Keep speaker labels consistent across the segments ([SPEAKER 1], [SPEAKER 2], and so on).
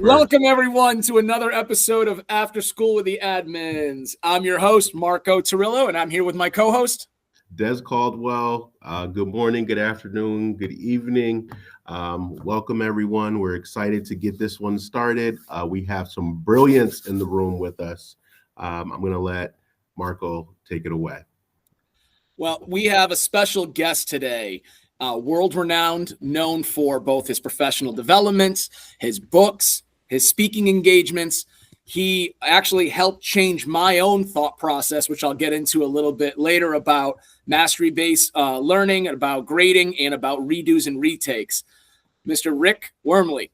[SPEAKER 1] Welcome, everyone, to another episode of After School with the Admins. I'm your host, Marco Torillo, and I'm here with my co-host,
[SPEAKER 2] Des Caldwell. Good morning, good afternoon, good evening. Welcome, everyone. We're excited to get this one started. We have some brilliance in the room with us. I'm going to let Marco take it away.
[SPEAKER 1] Well, we have a special guest today, world-renowned, known for both his professional developments, his books, his speaking engagements. He actually helped change my own thought process, which I'll get into a little bit later, about mastery-based learning, about grading, and about redos and retakes. Mr. Rick Wormeli.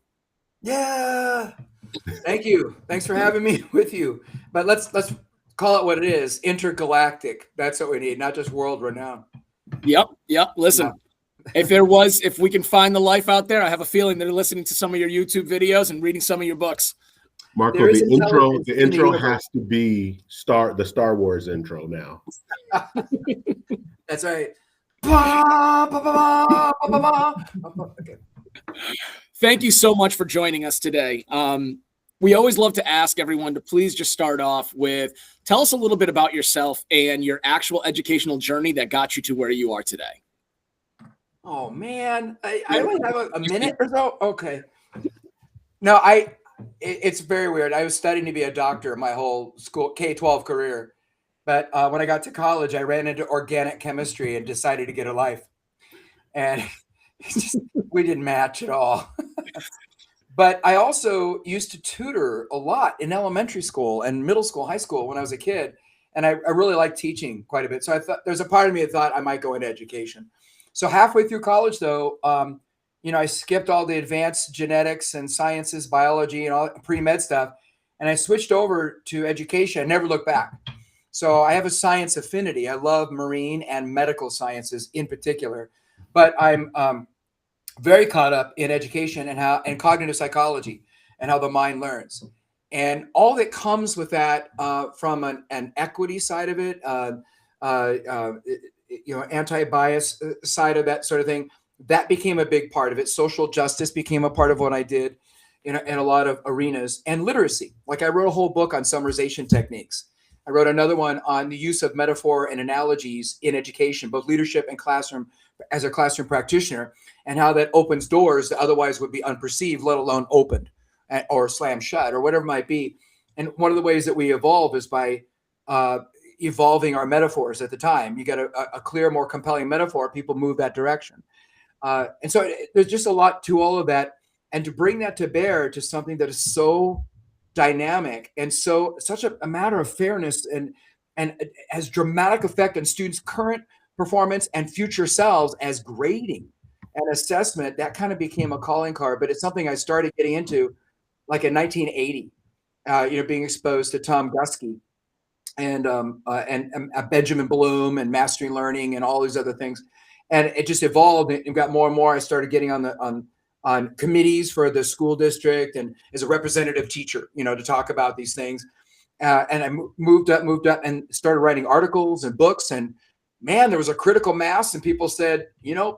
[SPEAKER 3] Yeah. Thank you. Thanks for having me with you. But let's call it what it is. Intergalactic. That's what we need, not just world-renowned.
[SPEAKER 1] Yep. Listen. Yeah. If we can find the life out there, I have a feeling they're listening to some of your YouTube videos and reading some of your books.
[SPEAKER 2] Marco, the intro has to be the Star Wars intro now.
[SPEAKER 3] That's right.
[SPEAKER 1] Okay. Thank you so much for joining us today. We always love to ask everyone to please just start off with, tell us a little bit about yourself and your actual educational journey that got you to where you are today.
[SPEAKER 3] Oh, man. I only have a minute or so. Okay. No, it's very weird. I was studying to be a doctor my whole school K-12 career. But when I got to college, I ran into organic chemistry and decided to get a life. And we didn't match at all. But I also used to tutor a lot in elementary school and middle school, high school when I was a kid. And I really liked teaching quite a bit. So I thought there's a part of me that thought I might go into education. So halfway through college, though, I skipped all the advanced genetics and sciences, biology, and all pre-med stuff. And I switched over to education. I never looked back. So I have a science affinity. I love marine and medical sciences in particular. But I'm very caught up in education and cognitive psychology and how the mind learns. And all that comes with that from an equity side of it, anti-bias side of that sort of thing, that became a big part of it. Social justice became a part of what I did in a lot of arenas, and literacy. Like I wrote a whole book on summarization techniques. I wrote another one on the use of metaphor and analogies in education, both leadership and classroom, as a classroom practitioner, and how that opens doors that otherwise would be unperceived, let alone opened or slammed shut or whatever it might be. And one of the ways that we evolve is by evolving our metaphors at the time. You get a clear, more compelling metaphor, people move that direction. And so there's just a lot to all of that. And to bring that to bear to something that is so dynamic and such a matter of fairness and has dramatic effect on students' current performance and future selves as grading and assessment, that kind of became a calling card. But it's something I started getting into like in 1980, being exposed to Tom Guskey and Benjamin Bloom and mastering learning and all these other things. And it just evolved and got more and more. I started getting on committees for the school district and as a representative teacher, to talk about these things. And I moved up and started writing articles and books. And man, there was a critical mass and people said,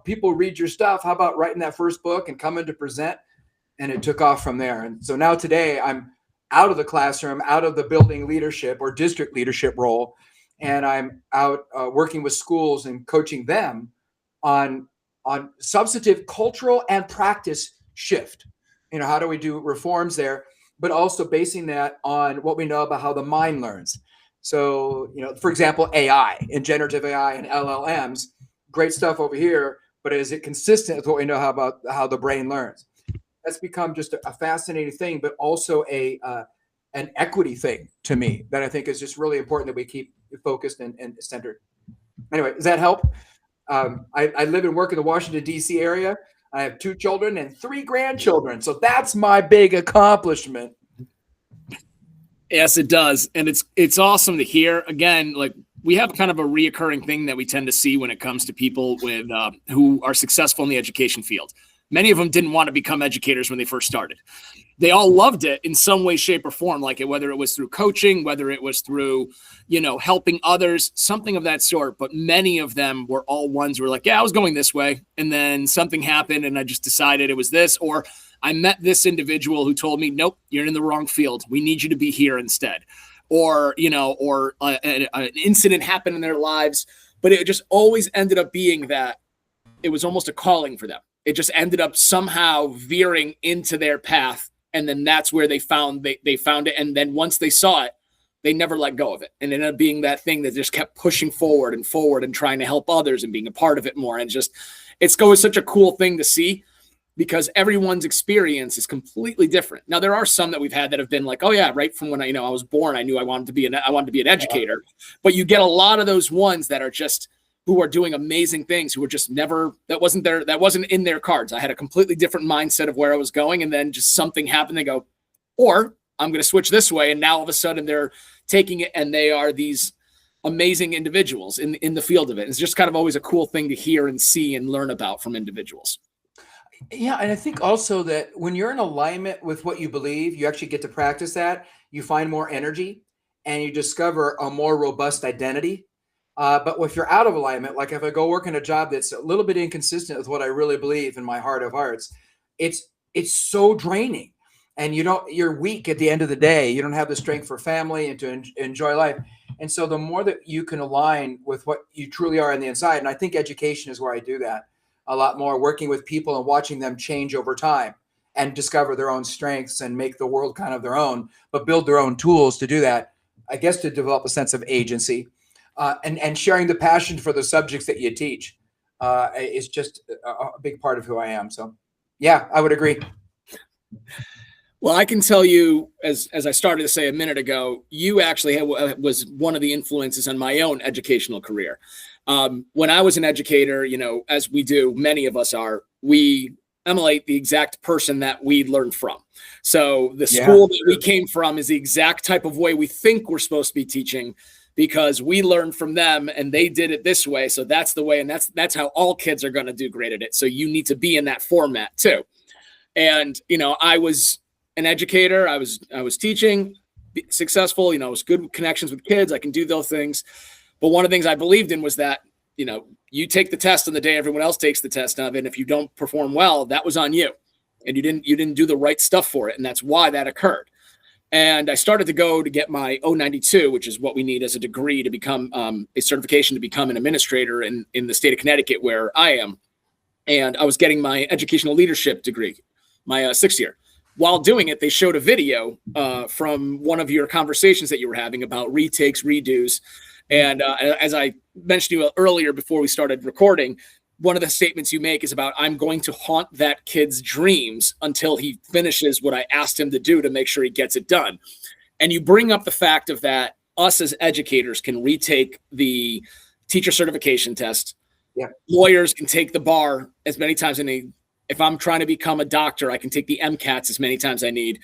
[SPEAKER 3] people read your stuff. How about writing that first book and coming to present? And it took off from there. And so now today I'm out of the classroom, out of the building leadership or district leadership role. And I'm out working with schools and coaching them on substantive cultural and practice shift. How do we do reforms there, but also basing that on what we know about how the mind learns. So, for example, AI and generative AI and LLMs, great stuff over here, but is it consistent with what we know about how the brain learns? That's become just a fascinating thing, but also an equity thing to me that I think is just really important that we keep focused and centered. Anyway, does that help? I live and work in the Washington, D.C. area. I have 2 children and 3 grandchildren. So that's my big accomplishment.
[SPEAKER 1] Yes, it does. And it's awesome to hear. Again, like we have kind of a reoccurring thing that we tend to see when it comes to people with who are successful in the education field. Many of them didn't want to become educators when they first started. They all loved it in some way, shape, or form, whether it was through coaching, whether it was through, helping others, something of that sort. But many of them were all ones who were like, yeah, I was going this way. And then something happened and I just decided it was this, or I met this individual who told me, nope, you're in the wrong field. We need you to be here instead. Or, an incident happened in their lives, but it just always ended up being that it was almost a calling for them. It just ended up somehow veering into their path. And then that's where they found it. And then once they saw it, they never let go of it. And it ended up being that thing that just kept pushing forward and trying to help others and being a part of it more. And it's always such a cool thing to see, because everyone's experience is completely different. Now, there are some that we've had that have been like, oh yeah, right from when I was born, I knew I wanted to be an educator. But you get a lot of those ones that are just, who are doing amazing things, who were just never, that wasn't in their cards. I had a completely different mindset of where I was going, and then just something happened. They go, or I'm going to switch this way. And now all of a sudden they're taking it, and they are these amazing individuals in the field of it. It's just kind of always a cool thing to hear and see and learn about from individuals.
[SPEAKER 3] Yeah, and I think also that when you're in alignment with what you believe, you actually get to practice that. You find more energy, and you discover a more robust identity. But if you're out of alignment, like if I go work in a job that's a little bit inconsistent with what I really believe in my heart of hearts, it's so draining, and you're weak at the end of the day. You don't have the strength for family and to enjoy life. And so the more that you can align with what you truly are on the inside, and I think education is where I do that a lot more, working with people and watching them change over time and discover their own strengths and make the world kind of their own, but build their own tools to do that, I guess, to develop a sense of agency, and sharing the passion for the subjects that you teach is just a big part of who I am. So yeah, I would agree.
[SPEAKER 1] Well, I can tell you, as I started to say a minute ago, you actually was one of the influences on my own educational career. When I was an educator, as we do, many of us are, we emulate the exact person that we learned from. So the school that we came from is the exact type of way we think we're supposed to be teaching, because we learned from them and they did it this way. So that's the way. And that's how all kids are going to do great at it. So you need to be in that format too. And, I was an educator. I was teaching, successful, it was good connections with kids. I can do those things. But one of the things I believed in was that, you take the test on the day everyone else takes the test of it. And if you don't perform well, that was on you, and you didn't do the right stuff for it. And that's why that occurred. And I started to go to get my 092, which is what we need as a degree to become a certification to become an administrator in the state of Connecticut, where I am. And I was getting my educational leadership degree, my 6th year. While doing it, they showed a video from one of your conversations that you were having about retakes, redos. And as I mentioned to you earlier before we started recording, one of the statements you make is about, I'm going to haunt that kid's dreams until he finishes what I asked him to do to make sure he gets it done. And you bring up the fact of that us as educators can retake the teacher certification test.
[SPEAKER 3] Yeah.
[SPEAKER 1] Lawyers can take the bar as many times as they need. If I'm trying to become a doctor, I can take the MCATs as many times as I need.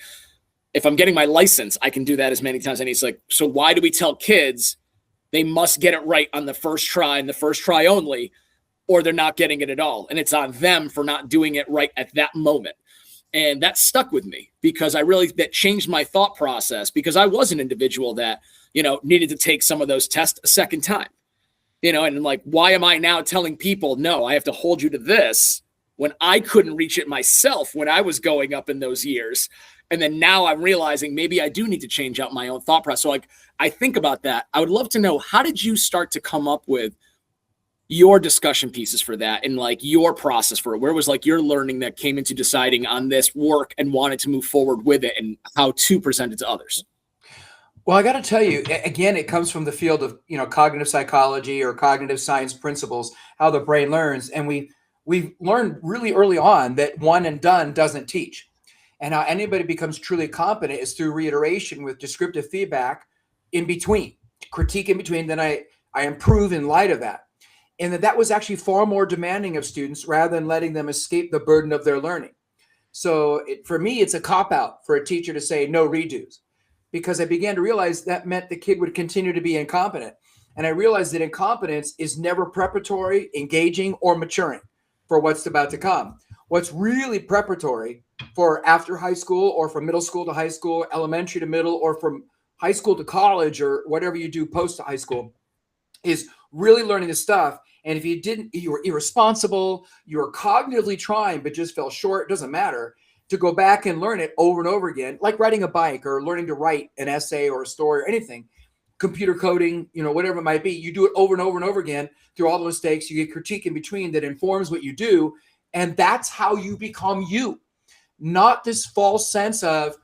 [SPEAKER 1] If I'm getting my license, I can do that as many times as I need. It's like, so why do we tell kids they must get it right on the first try and the first try only, or they're not getting it at all? And it's on them for not doing it right at that moment. And that stuck with me, because that changed my thought process, because I was an individual that, needed to take some of those tests a second time, and like, why am I now telling people, no, I have to hold you to this, when I couldn't reach it myself when I was going up in those years? And then now I'm realizing maybe I do need to change out my own thought process. So like, I think about that. I would love to know, how did you start to come up with your discussion pieces for that, and like your process for it? Where was like your learning that came into deciding on this work and wanted to move forward with it, and how to present it to others?
[SPEAKER 3] Well, I got to tell you, again, it comes from the field of, cognitive psychology or cognitive science principles, how the brain learns. And we've learned really early on that one and done doesn't teach. And how anybody becomes truly competent is through reiteration with descriptive feedback in between, critique in between. Then I improve in light of that. And that was actually far more demanding of students, rather than letting them escape the burden of their learning. So for me, it's a cop-out for a teacher to say no redos, because I began to realize that meant the kid would continue to be incompetent. And I realized that incompetence is never preparatory, engaging, or maturing for what's about to come. What's really preparatory for after high school, or from middle school to high school, elementary to middle, or from high school to college, or whatever you do post high school, is really learning the stuff. And if you were irresponsible, you were cognitively trying, but just fell short, it doesn't matter. to go back and learn it over and over again, like riding a bike or learning to write an essay or a story or anything, computer coding, whatever it might be. You do it over and over and over again through all the mistakes. You get critique in between that informs what you do. And that's how you become you. Not this false sense of,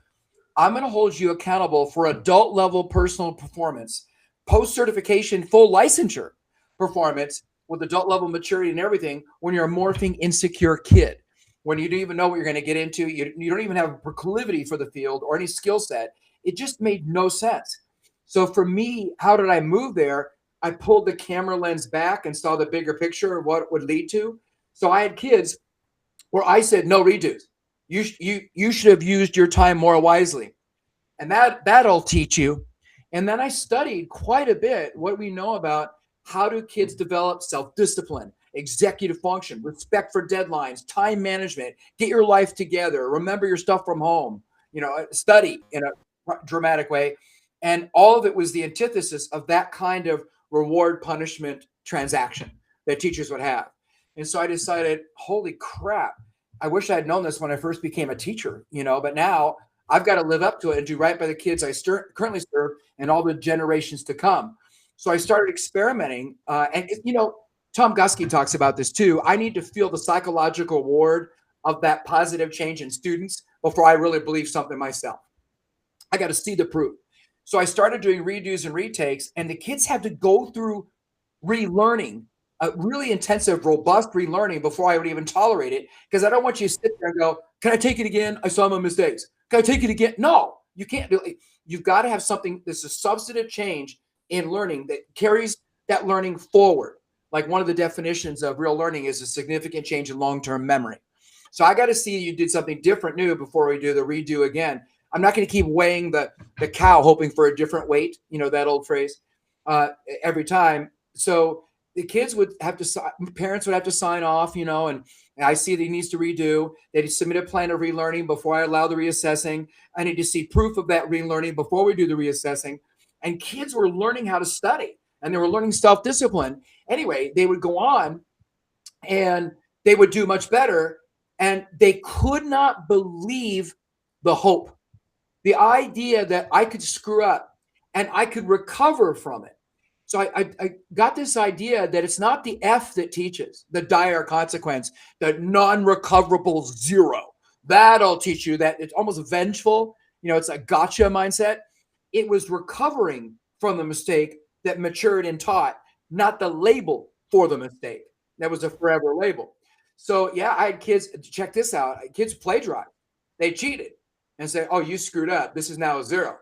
[SPEAKER 3] I'm going to hold you accountable for adult level personal performance, post-certification, full licensure performance with adult level maturity and everything when you're a morphing insecure kid, when you don't even know what you're going to get into. You don't even have a proclivity for the field or any skill set. It just made no sense. So for me, how did I move there? I pulled the camera lens back and saw the bigger picture of what it would lead to. So I had kids where I said, no redos. You should have used your time more wisely. And that'll teach you. And then I studied quite a bit what we know about how do kids develop self-discipline, executive function, respect for deadlines, time management, get your life together, remember your stuff from home, study in a dramatic way. And all of it was the antithesis of that kind of reward punishment transaction that teachers would have. And so I decided, holy crap, I wish I had known this when I first became a teacher, but now I've got to live up to it and do right by the kids I currently serve and all the generations to come. So I started experimenting. And Tom Gusky talks about this too. I need to feel the psychological reward of that positive change in students before I really believe something myself. I got to see the proof. So I started doing redos and retakes, and the kids had to go through relearning, a really intensive, robust relearning before I would even tolerate it, because I don't want you to sit there and go, can I take it again? I saw my mistakes. Can I take it again? No, you can't do it. You've got to have something that's a substantive change in learning that carries that learning forward. Like one of the definitions of real learning is a significant change in long-term memory. So I got to see you did something different new before we do the redo again. I'm not going to keep weighing the cow, hoping for a different weight, that old phrase, every time. So the kids would have to, parents would have to sign off, and I see that he needs to redo. They'd submit a plan of relearning before I allow the reassessing. I need to see proof of that relearning before we do the reassessing. And kids were learning how to study, and they were learning self-discipline. Anyway, they would go on and they would do much better. And they could not believe the hope, the idea that I could screw up and I could recover from it. So I got this idea that it's not the F that teaches, the dire consequence, the non-recoverable zero. That'll teach you that. It's almost vengeful. It's a gotcha mindset. It was recovering from the mistake that matured and taught, not the label for the mistake. That was a forever label. So yeah, I had kids, check this out. Kids play drive. They cheated and say, oh, you screwed up. This is now a zero.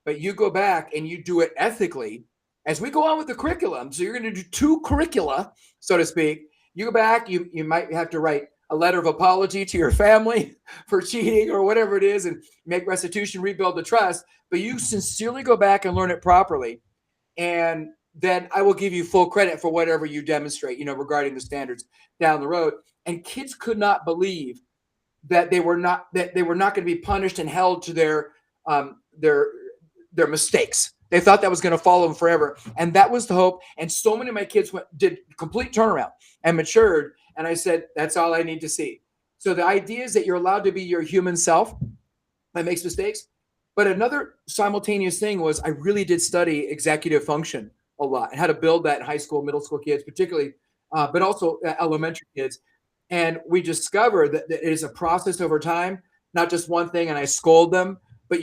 [SPEAKER 3] But you go back and you do it ethically as we go on with the curriculum. So you're going to do 2 curricula, so to speak. You go back, you might have to write a letter of apology to your family for cheating or whatever it is and make restitution, rebuild the trust. But you sincerely go back and learn it properly. And then I will give you full credit for whatever you demonstrate, regarding the standards down the road. And kids could not believe that they were not going to be punished and held to their mistakes. They thought that was going to follow them forever. And that was the hope. And so many of my kids did complete turnaround and matured. And I said, that's all I need to see. So the idea is that you're allowed to be your human self that makes mistakes. But another simultaneous thing was I really did study executive function a lot and how to build that in high school, middle school kids, particularly, but also elementary kids. And we discovered that it is a process over time, not just one thing. And I scold them, but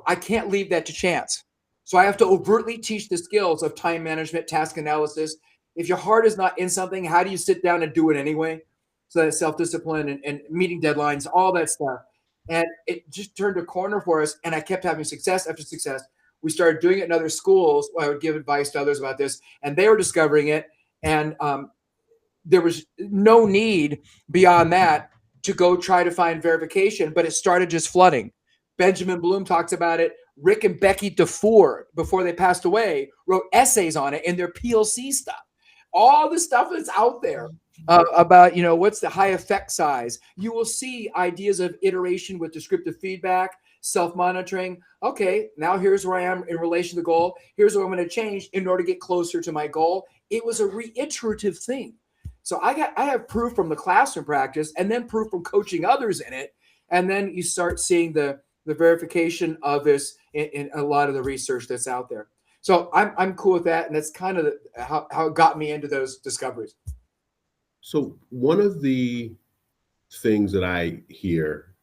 [SPEAKER 3] I can't leave that to chance. So I have to overtly teach the skills of time management, task analysis. If your heart is not in something, how do you sit down and do it anyway? So that's self-discipline and meeting deadlines, all that stuff. And it just turned a corner for us. And I kept having success after success. We started doing it in other schools. I would give advice to others about this, and they were discovering it. And there was no need beyond that to go try to find verification, but it started just flooding. Benjamin Bloom talks about it. Rick and Becky DeFore, before they passed away, wrote essays on it in their PLC stuff. All the stuff that's out there about, what's the high effect size. You will see ideas of iteration with descriptive feedback, self-monitoring. Okay, now here's where I am in relation to the goal. Here's what I'm going to change in order to get closer to my goal. It was a reiterative thing. So I have proof from the classroom practice and then proof from coaching others in it And then you start seeing the verification of this in a lot of the research that's out there. So I'm cool with that. And that's kind of how it got me into those discoveries.
[SPEAKER 2] So one of the things that I hear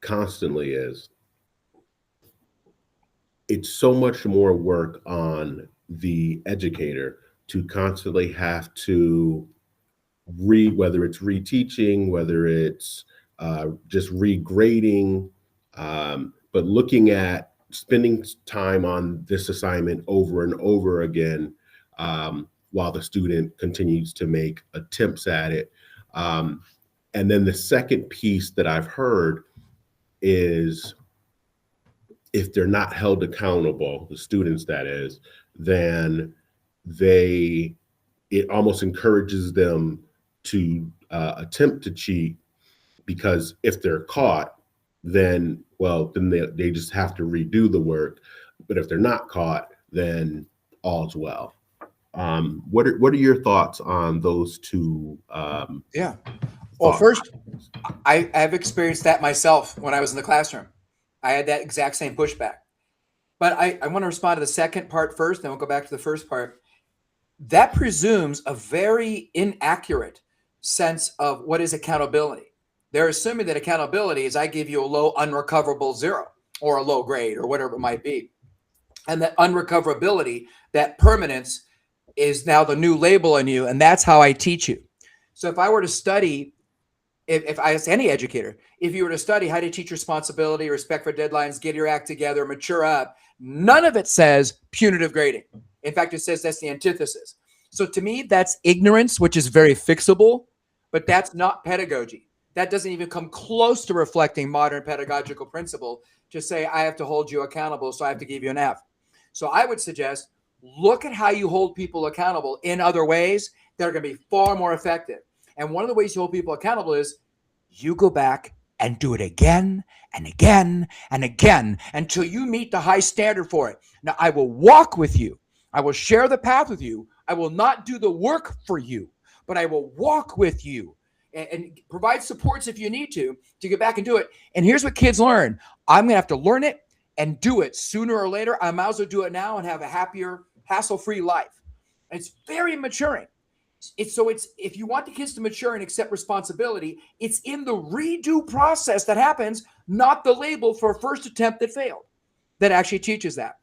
[SPEAKER 2] constantly is it's so much more work on the educator to constantly have to whether it's reteaching, whether it's just regrading, but looking at spending time on this assignment over and over again while the student continues to make attempts at it. And then the second piece that I've heard is if they're not held accountable, the students that is, then it almost encourages them to attempt to cheat, because if they're caught, then they just have to redo the work. But if they're not caught, then all's well. What are your thoughts on those two?
[SPEAKER 3] Yeah. Well,
[SPEAKER 2] thoughts?
[SPEAKER 3] first, I've experienced that myself when I was in the classroom. I had that exact same pushback. But I want to respond to the second part first, then we'll go back to the first part. That presumes a very inaccurate sense of what is accountability. They're assuming that accountability is I give you a low unrecoverable 0 or a low grade or whatever it might be. And that unrecoverability, that permanence, is now the new label on you. And that's how I teach you. So if I were to study, if I ask any educator, if you were to study how to teach responsibility, respect for deadlines, get your act together, mature up, none of it says punitive grading. In fact, it says that's the antithesis. So to me, that's ignorance, which is very fixable, but that's not pedagogy. That doesn't even come close to reflecting modern pedagogical principle to say, I have to hold you accountable, so I have to give you an F. So I would suggest, look at how you hold people accountable in other ways that are going to be far more effective. And one of the ways you hold people accountable is you go back and do it again and again and again until you meet the high standard for it. Now, I will walk with you. I will share the path with you. I will not do the work for you, but I will walk with you and provide supports if you need to get back and do it. And here's what kids learn. I'm going to have to learn it and do it sooner or later. I might as well do it now and have a happier, hassle-free life. And it's very maturing. It's if you want the kids to mature and accept responsibility, it's in the redo process that happens, not the label for a first attempt that failed, that actually teaches that.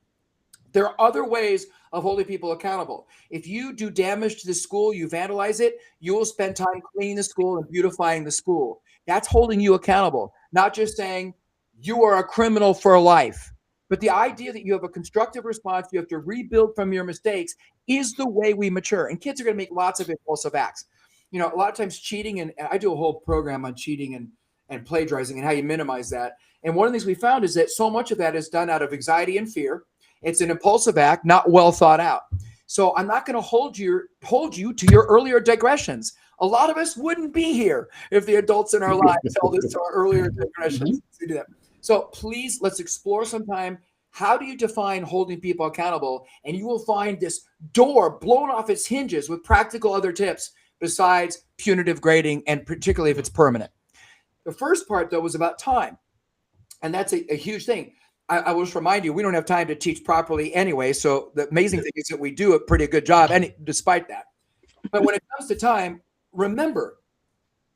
[SPEAKER 3] There are other ways of holding people accountable. If you do damage to the school, you vandalize it, you will spend time cleaning the school and beautifying the school. That's holding you accountable, not just saying you are a criminal for life. But the idea that you have a constructive response, you have to rebuild from your mistakes, is the way we mature. And kids are going to make lots of impulsive acts. A lot of times cheating, and I do a whole program on cheating and plagiarizing and how you minimize that. And one of the things we found is that so much of that is done out of anxiety and fear. It's an impulsive act, not well thought out. So I'm not going to hold you to your earlier digressions. A lot of us wouldn't be here if the adults in our lives held us to our earlier digressions. We do that. So please, let's explore sometime. How do you define holding people accountable? And you will find this door blown off its hinges with practical other tips besides punitive grading, and particularly if it's permanent. The first part, though, was about time. And that's a huge thing. I will just remind you, we don't have time to teach properly anyway. So the amazing thing is that we do a pretty good job, and despite that. But when it comes to time, remember,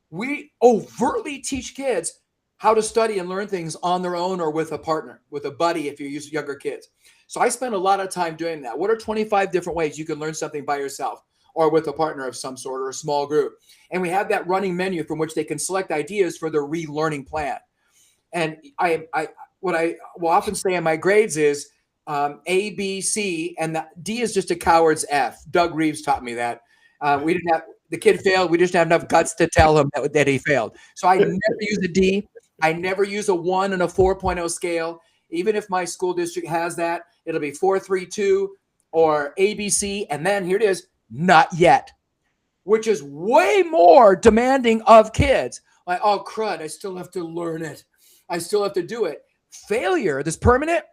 [SPEAKER 3] we overtly teach kids how to study and learn things on their own or with a partner, with a buddy if you use younger kids. So I spend a lot of time doing that. What are 25 different ways you can learn something by yourself or with a partner of some sort or a small group? And we have that running menu from which they can select ideas for their relearning plan. And what I will often say in my grades is A, B, C, and the D is just a coward's F. Doug Reeves taught me that. The kid failed. We just didn't have enough guts to tell him that he failed. So I never use a D. I never use a 1 on a 4.0 scale. Even if my school district has that, it'll be 4, 3, 2 or ABC. And then here it is, not yet, which is way more demanding of kids. Like, oh, crud, I still have to learn it. I still have to do it. Failure, this permanent,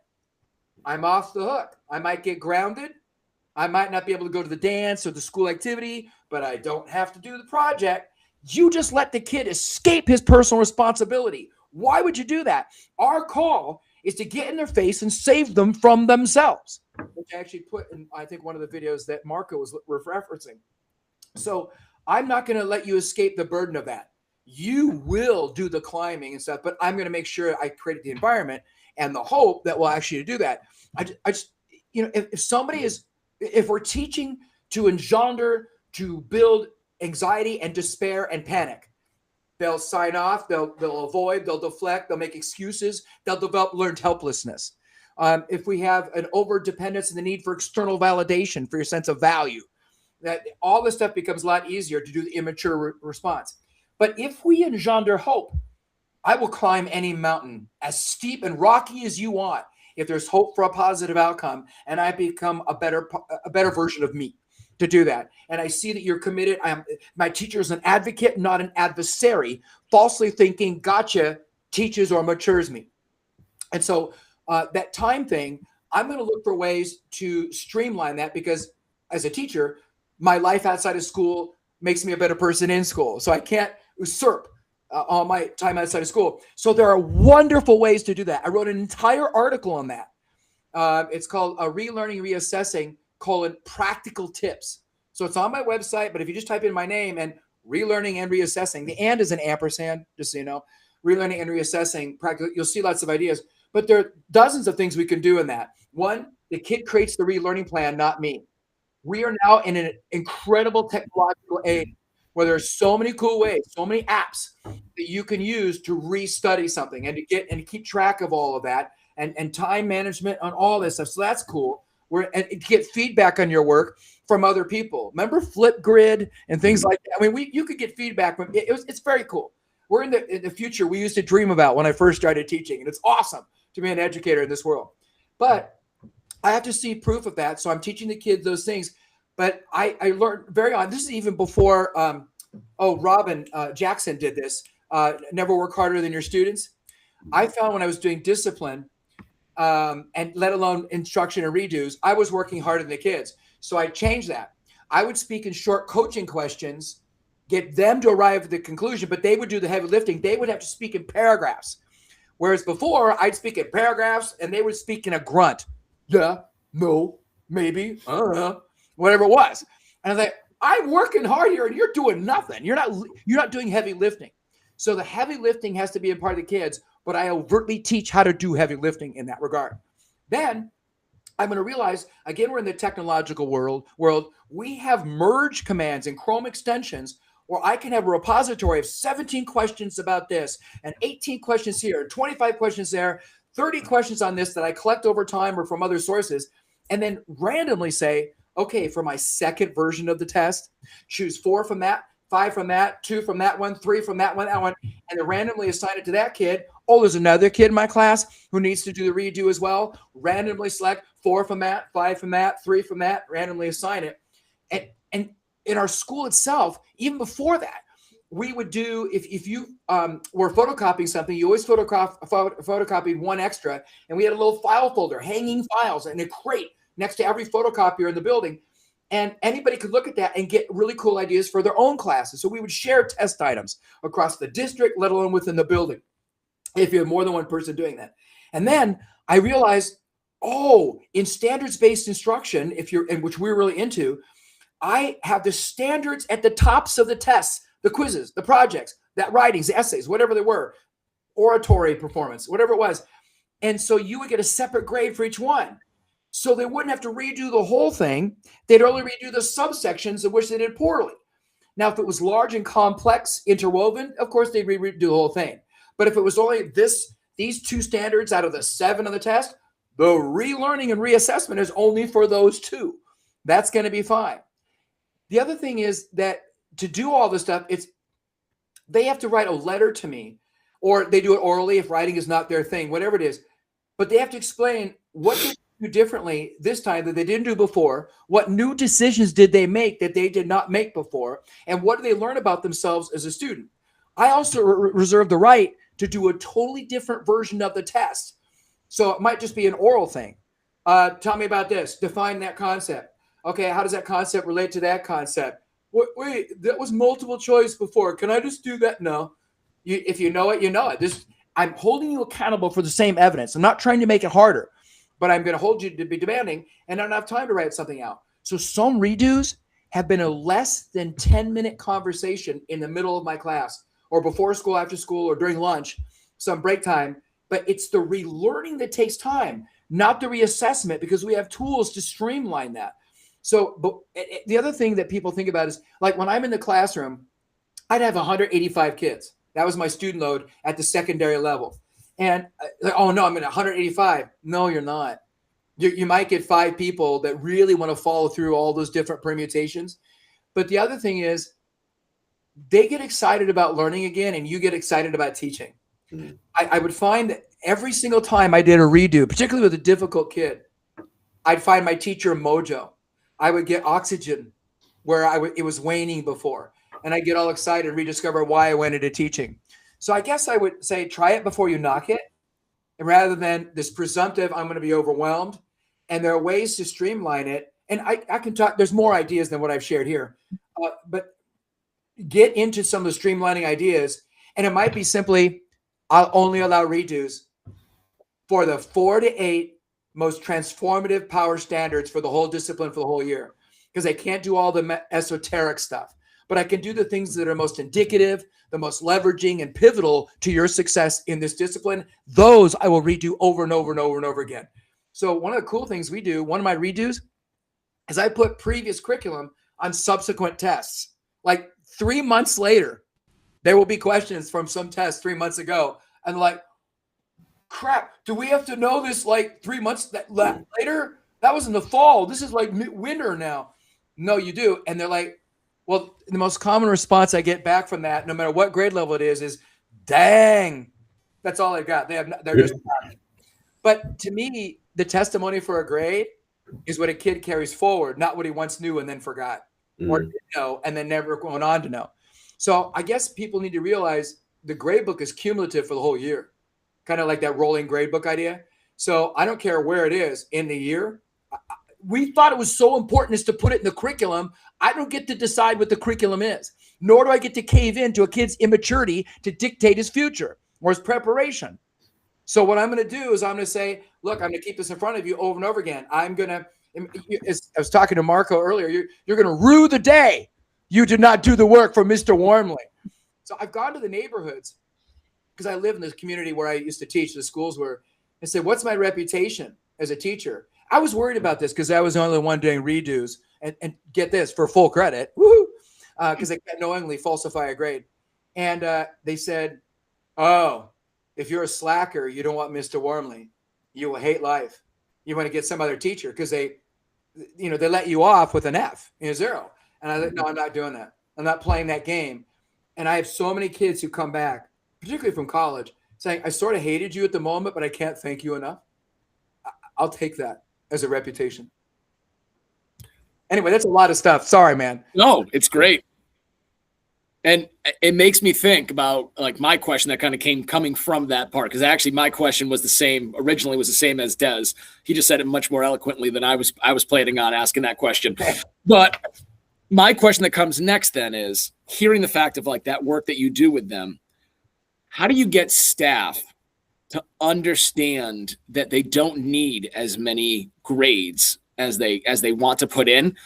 [SPEAKER 3] I'm off the hook. I might get grounded. I might not be able to go to the dance or the school activity, but I don't have to do the project. You just let the kid escape his personal responsibility. Why would you do that? Our call is to get in their face and save them from themselves, which I actually put in, I think, one of the videos that Marco was referencing. So I'm not going to let you escape the burden of that. You will do the climbing and stuff, but I'm going to make sure I create the environment and the hope that will actually do that. I just, if somebody is, if we're teaching to engender, to build anxiety and despair and panic, they'll sign off, they'll avoid, they'll deflect, they'll make excuses, they'll develop learned helplessness. If we have an over dependence and the need for external validation for your sense of value, that all this stuff becomes a lot easier to do the immature response. But if we engender hope, I will climb any mountain as steep and rocky as you want if there's hope for a positive outcome, and I become a better version of me to do that. And I see that you're committed. My teacher is an advocate, not an adversary, falsely thinking gotcha teaches or matures me. And so that time thing, I'm going to look for ways to streamline that, because as a teacher, my life outside of school makes me a better person in school. So I can't usurp all my time outside of school. So there are wonderful ways to do that. I wrote an entire article on that. It's called Relearning, Reassessing, Practical Tips. So it's on my website, but if you just type in my name and Relearning and Reassessing, the and is an ampersand, just so you know, Relearning and Reassessing, you'll see lots of ideas. But there are dozens of things we can do in that. One, the kid creates the relearning plan, not me. We are now in an incredible technological age where there's so many cool ways, so many apps that you can use to restudy something and to get and keep track of all of that, and time management on all this stuff. So that's cool. And get feedback on your work from other people. Remember Flipgrid and things like that? I mean, you could get feedback from it's very cool. We're in the future we used to dream about when I first started teaching, and it's awesome to be an educator in this world. But I have to see proof of that. So I'm teaching the kids those things. But I learned very on. This is even before, Robin Jackson did this. Never work harder than your students. I found when I was doing discipline, and let alone instruction and redos, I was working harder than the kids. So I changed that. I would speak in short coaching questions, get them to arrive at the conclusion, but they would do the heavy lifting. They would have to speak in paragraphs. Whereas before, I'd speak in paragraphs and they would speak in a grunt. Yeah, no, maybe, whatever it was. And I was like, I'm working hard here and you're doing nothing. You're not doing heavy lifting. So the heavy lifting has to be a part of the kids, but I overtly teach how to do heavy lifting in that regard. Then I'm going to realize, again, we're in the technological world. We have merge commands and Chrome extensions where I can have a repository of 17 questions about this and 18 questions here, and 25 questions there, 30 questions on this that I collect over time or from other sources, and then randomly say, okay, for my second version of the test, choose 4 from that, 5 from that, 2 from that one, 3 from that one, and then randomly assign it to that kid. Oh, there's another kid in my class who needs to do the redo as well. Randomly select 4 from that, 5 from that, 3 from that, randomly assign it. And in our school itself, even before that, we would do, if you were photocopying something, you always photocopied one extra, and we had a little file folder, hanging files, and a crate next to every photocopier in the building. And anybody could look at that and get really cool ideas for their own classes. So we would share test items across the district, let alone within the building, if you have more than one person doing that. And then I realized, in standards-based instruction, which we're really into, I have the standards at the tops of the tests, the quizzes, the projects, that writings, the essays, whatever they were, oratory performance, whatever it was. And so you would get a separate grade for each one. So they wouldn't have to redo the whole thing. They'd only redo the subsections in which they did poorly. Now, if it was large and complex, interwoven, of course, they'd redo the whole thing. But if it was only these 2 standards out of the 7 of the test, the relearning and reassessment is only for those 2. That's going to be fine. The other thing is that to do all this stuff, they have to write a letter to me, or they do it orally if writing is not their thing, whatever it is. But they have to explain what they do differently this time that they didn't do before, what new decisions did they make that they did not make before, and what do they learn about themselves as a student. I also reserve the right to do a totally different version of the test. So it might just be an oral thing. Tell me about this. Define that concept. Okay, how does that concept relate to that concept? Wait, that was multiple choice before. Can I just do that? No. If you know it, you know it. I'm holding you accountable for the same evidence. I'm not trying to make it harder, but I'm going to hold you to be demanding, and I don't have time to write something out. So some redos have been a less than 10-minute conversation in the middle of my class, or before school, after school, or during lunch, some break time. But it's the relearning that takes time, not the reassessment, because we have tools to streamline that. So, but the other thing that people think about is, like, when I'm in the classroom, I'd have 185 kids. That was my student load at the secondary level. And oh no, I'm at 185. No, you're not. You might get 5 people that really want to follow through all those different permutations. But the other thing is, they get excited about learning again, and you get excited about teaching. Mm-hmm. I would find that every single time I did a redo, particularly with a difficult kid, I'd find my teacher mojo. I would get oxygen where it was waning before. And I get all excited and rediscover why I went into teaching. So I guess I would say try it before you knock it, rather than this presumptive, I'm going to be overwhelmed. And there are ways to streamline it. And I can talk, there's more ideas than what I've shared here. But get into some of the streamlining ideas. And it might be simply, I'll only allow redos for the 4 to 8 most transformative power standards for the whole discipline for the whole year. Because I can't do all the esoteric stuff. But I can do the things that are most indicative, the most leveraging and pivotal to your success in this discipline. Those I will redo over and over and over and over again. So one of the cool things we do, one of my redos, is I put previous curriculum on subsequent tests. Like 3 months later, there will be questions from some test 3 months ago. And like, crap, do we have to know this like 3 months later? That was in the fall. This is like winter now. No, you do. And they're like, well, the most common response I get back from that, no matter what grade level it is dang, that's all I got. They're just not. But to me, the testimony for a grade is what a kid carries forward, not what he once knew and then forgot, or didn't know and then never going on to know. So I guess people need to realize the grade book is cumulative for the whole year, kind of like that rolling grade book idea. So I don't care where it is in the year. We thought it was so important is to put it in the curriculum. I don't get to decide what the curriculum is, nor do I get to cave into a kid's immaturity to dictate his future or his preparation. So what I'm going to do is I'm going to say, look, I'm going to keep this in front of you over and over again. I'm going to, I was talking to Marco earlier, you're going to rue the day you did not do the work for Mr. Wormeli. So I've gone to the neighborhoods because I live in this community where I used to teach, the schools were, and said, what's my reputation as a teacher? I was worried about this because I was the only one doing redos, and get this, for full credit, because they can't knowingly falsify a grade. And they said, oh, if you're a slacker, you don't want Mr. Wormeli. You will hate life. You want to get some other teacher because they let you off with an F, 0. And I said, no, I'm not doing that. I'm not playing that game. And I have so many kids who come back, particularly from college, saying, I sort of hated you at the moment, but I can't thank you enough. I'll take that as a reputation. Anyway, that's a lot of stuff. Sorry, man.
[SPEAKER 1] No, it's great. And it makes me think about like my question that kind of coming from that part. Cause actually my question was originally was the same as Des. He just said it much more eloquently than I was planning on asking that question. But my question that comes next then is hearing the fact of like that work that you do with them. How do you get staff to understand that they don't need as many grades as they want to put in?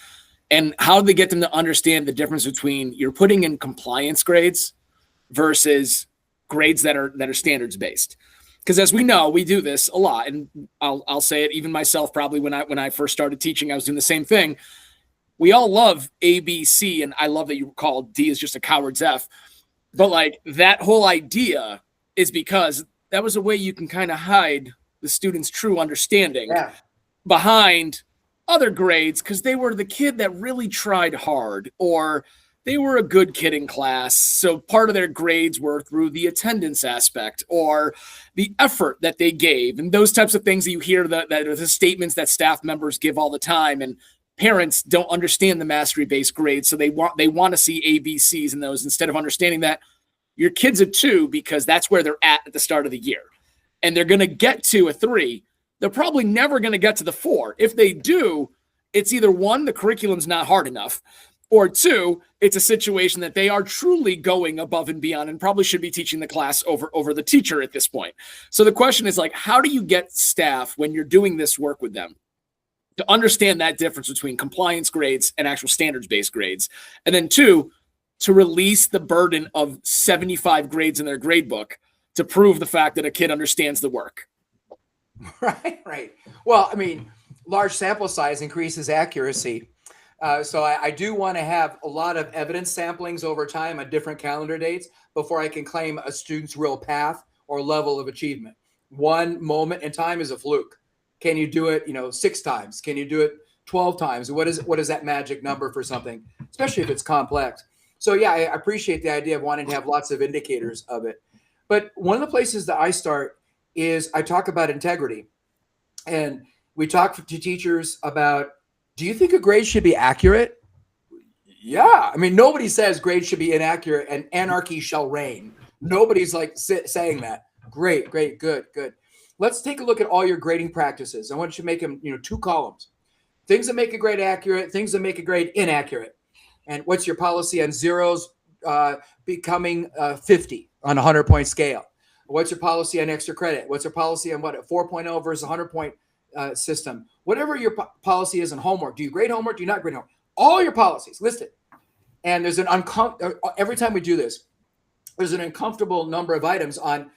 [SPEAKER 1] And how do they get them to understand the difference between you're putting in compliance grades versus grades that are standards based? Because as we know, we do this a lot, and I'll say it even myself. Probably when I first started teaching, I was doing the same thing. We all love A, B, C, and I love that you call D is just a coward's F. But like that whole idea is because that was a way you can kind of hide the student's true understanding behind other grades, because they were the kid that really tried hard, or they were a good kid in class. So part of their grades were through the attendance aspect or the effort that they gave, and those types of things that you hear that are the statements that staff members give all the time. And parents don't understand the mastery-based grades, so they want to see ABCs in those instead of understanding that your kid's a 2 because that's where they're at the start of the year, and they're going to get to a 3. They're probably never going to get to the 4. If they do, it's either 1, the curriculum's not hard enough, Or two, it's a situation that they are truly going above and beyond and probably should be teaching the class over the teacher at this point. So the question is like, how do you get staff when you're doing this work with them to understand that difference between compliance grades and actual standards-based grades? And then two, to release the burden of 75 grades in their grade book to prove the fact that a kid understands the work.
[SPEAKER 3] Right. Well, I mean, large sample size increases accuracy. So I do want to have a lot of evidence samplings over time on different calendar dates before I can claim a student's real path or level of achievement. One moment in time is a fluke. Can you do it, 6 times? Can you do it 12 times? What is that magic number for something, especially if it's complex? So yeah, I appreciate the idea of wanting to have lots of indicators of it. But one of the places that I start is I talk about integrity. And we talk to teachers about, do you think a grade should be accurate? Yeah. I mean, nobody says grades should be inaccurate and anarchy shall reign. Nobody's like saying that. Great, good. Let's take a look at all your grading practices. I want you to make them, 2 columns. Things that make a grade accurate, things that make a grade inaccurate. And what's your policy on zeros becoming 50 on a 100-point scale? What's your policy on extra credit? What's your policy on a 4.0 versus 100-point system? Whatever your policy is on homework. Do you grade homework? Do you not grade homework? All your policies listed. And there's every time we do this, there's an uncomfortable number of items on,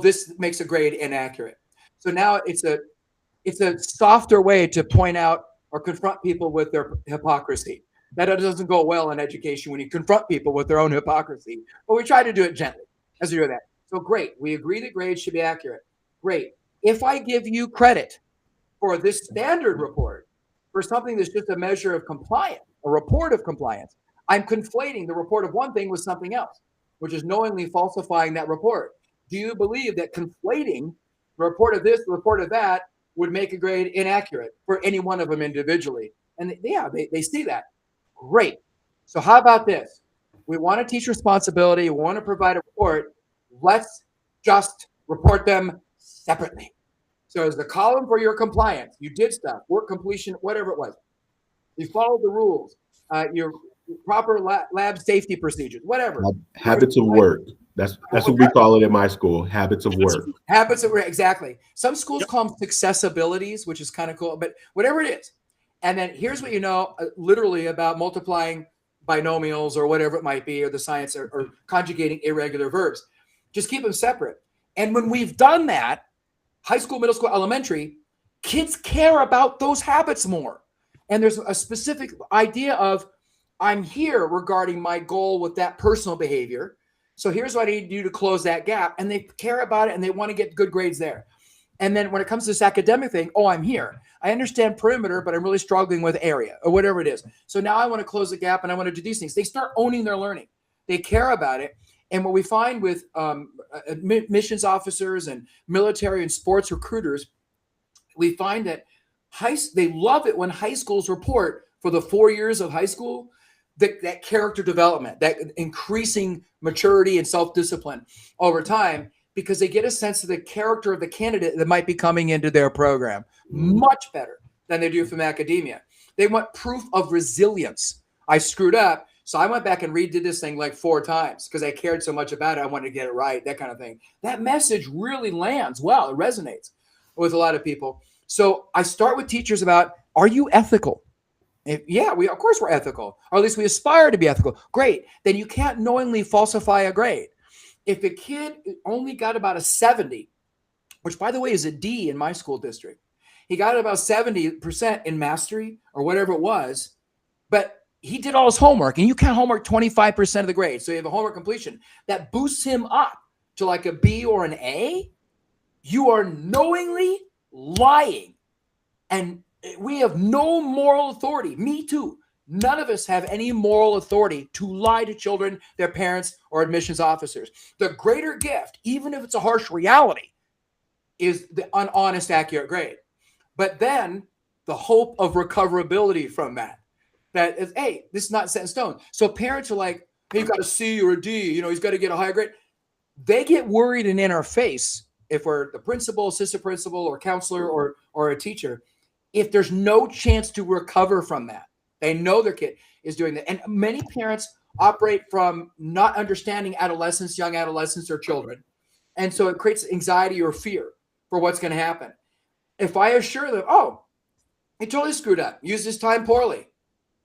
[SPEAKER 3] this makes a grade inaccurate. So now it's a softer way to point out or confront people with their hypocrisy. That doesn't go well in education when you confront people with their own hypocrisy. But we try to do it gently as we do that. So great. We agree that grades should be accurate. Great. If I give you credit for this standard report for something that's just a measure of compliance, a report of compliance, I'm conflating the report of one thing with something else, which is knowingly falsifying that report. Do you believe that conflating the report of this, the report of that would make a grade inaccurate for any one of them individually? And they see that. Great. So how about this? We want to teach responsibility. We want to provide a report. Let's just report them separately. So as the column for your compliance, you did stuff, work completion, whatever it was. You followed the rules, your proper lab safety procedures, whatever.
[SPEAKER 2] Habits of work. That's what we call it in my school, habits of work.
[SPEAKER 3] Habits of work, exactly. Some schools call them successabilities, which is kind of cool, but whatever it is. And then here's what you know literally about multiplying binomials or whatever it might be, or the science or conjugating irregular verbs. Just keep them separate. And when we've done that, high school, middle school, elementary, kids care about those habits more. And there's a specific idea of, I'm here regarding my goal with that personal behavior. So here's what I need to do to close that gap. And they care about it and they want to get good grades there. And then when it comes to this academic thing, I'm here. I understand perimeter, but I'm really struggling with area or whatever it is. So now I want to close the gap and I want to do these things. They start owning their learning. They care about it. And what we find with admissions officers and military and sports recruiters, we find that they love it when high schools report for the 4 years of high school, that character development, that increasing maturity and self-discipline over time, because they get a sense of the character of the candidate that might be coming into their program much better than they do from academia. They want proof of resilience. I screwed up, so I went back and redid this thing like 4 times because I cared so much about it. I wanted to get it right, that kind of thing. That message really lands well. It resonates with a lot of people. So I start with teachers about, are you ethical? Of course we're ethical, or at least we aspire to be ethical. Great. Then you can't knowingly falsify a grade. If a kid only got about a 70, which by the way is a D in my school district, he got about 70% in mastery or whatever it was, but he did all his homework, and you count homework 25% of the grade. So you have a homework completion that boosts him up to like a B or an A. You are knowingly lying, and we have no moral authority. Me too. None of us have any moral authority to lie to children, their parents, or admissions officers. The greater gift, even if it's a harsh reality, is the honest, accurate grade. But then the hope of recoverability from that is, hey, this is not set in stone. So parents are like, hey, you've got a C or a D, he's got to get a higher grade. They get worried and in our face if we're the principal, assistant principal, or counselor, or a teacher, if there's no chance to recover from that. They know their kid. is doing that. And many parents operate from not understanding adolescents, young adolescents, or children. And so it creates anxiety or fear for what's going to happen. If I assure them, oh, he totally screwed up, used his time poorly.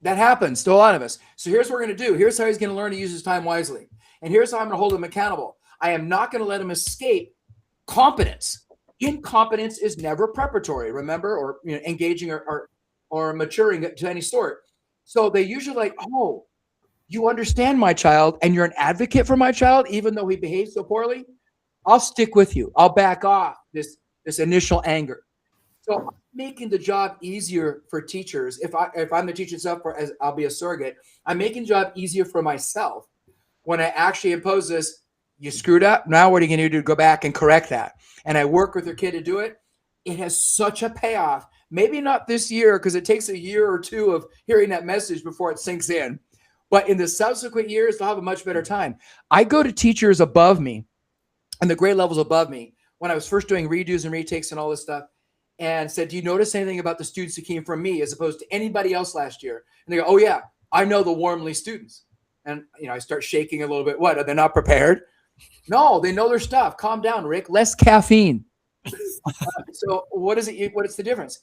[SPEAKER 3] That happens to a lot of us. So here's what we're going to do. Here's how he's going to learn to use his time wisely. And here's how I'm going to hold him accountable. I am not going to let him escape competence. Incompetence is never preparatory, remember, or engaging or maturing to any sort. So they usually like, oh, you understand my child and you're an advocate for my child, even though he behaves so poorly. I'll stick with you. I'll back off this initial anger. So I'm making the job easier for teachers. If I'm the teacher itself, I'll be a surrogate. I'm making the job easier for myself when I actually impose this. You screwed up. Now what are you going to do to go back and correct that? And I work with your kid to do it. It has such a payoff. Maybe not this year because it takes a year or two of hearing that message before it sinks in. But in the subsequent years, they'll have a much better time. I go to teachers above me and the grade levels above me when I was first doing redos and retakes and all this stuff, and said, do you notice anything about the students that came from me as opposed to anybody else last year? And they go, oh, yeah, I know the Wormeli students. And, I start shaking a little bit. What, are they not prepared? No, they know their stuff. Calm down, Rick. Less caffeine. So what is it? What is the difference?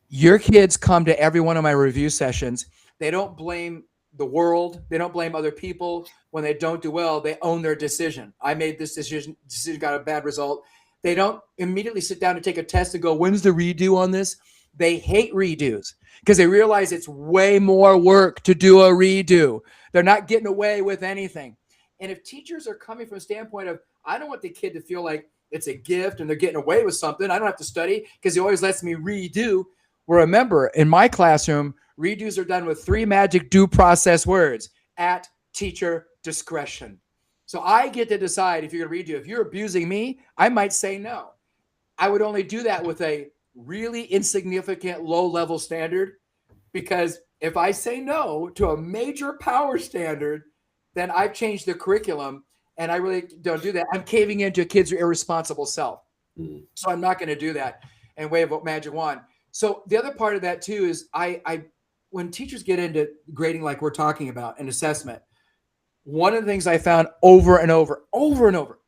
[SPEAKER 3] Your kids come to every one of my review sessions. They don't blame the world. They don't blame other people. When they don't do well, they own their decision. I made this decision got a bad result. They don't immediately sit down and take a test and go, when's the redo on this? They hate redos because they realize it's way more work to do a redo. They're not getting away with anything. And if teachers are coming from a standpoint of, I don't want the kid to feel like it's a gift and they're getting away with something, I don't have to study because he always lets me redo. Well, remember, in my classroom, redos are done with 3 magic due process words: at teacher discretion. So I get to decide if you're going to redo. If you're abusing me, I might say no. I would only do that with a really insignificant low-level standard, because if I say no to a major power standard, then I've changed the curriculum, and I really don't do that. I'm caving into a kid's irresponsible self. So I'm not going to do that and wave a magic wand. So the other part of that too is I when teachers get into grading like we're talking about, an assessment, one of the things I found over and over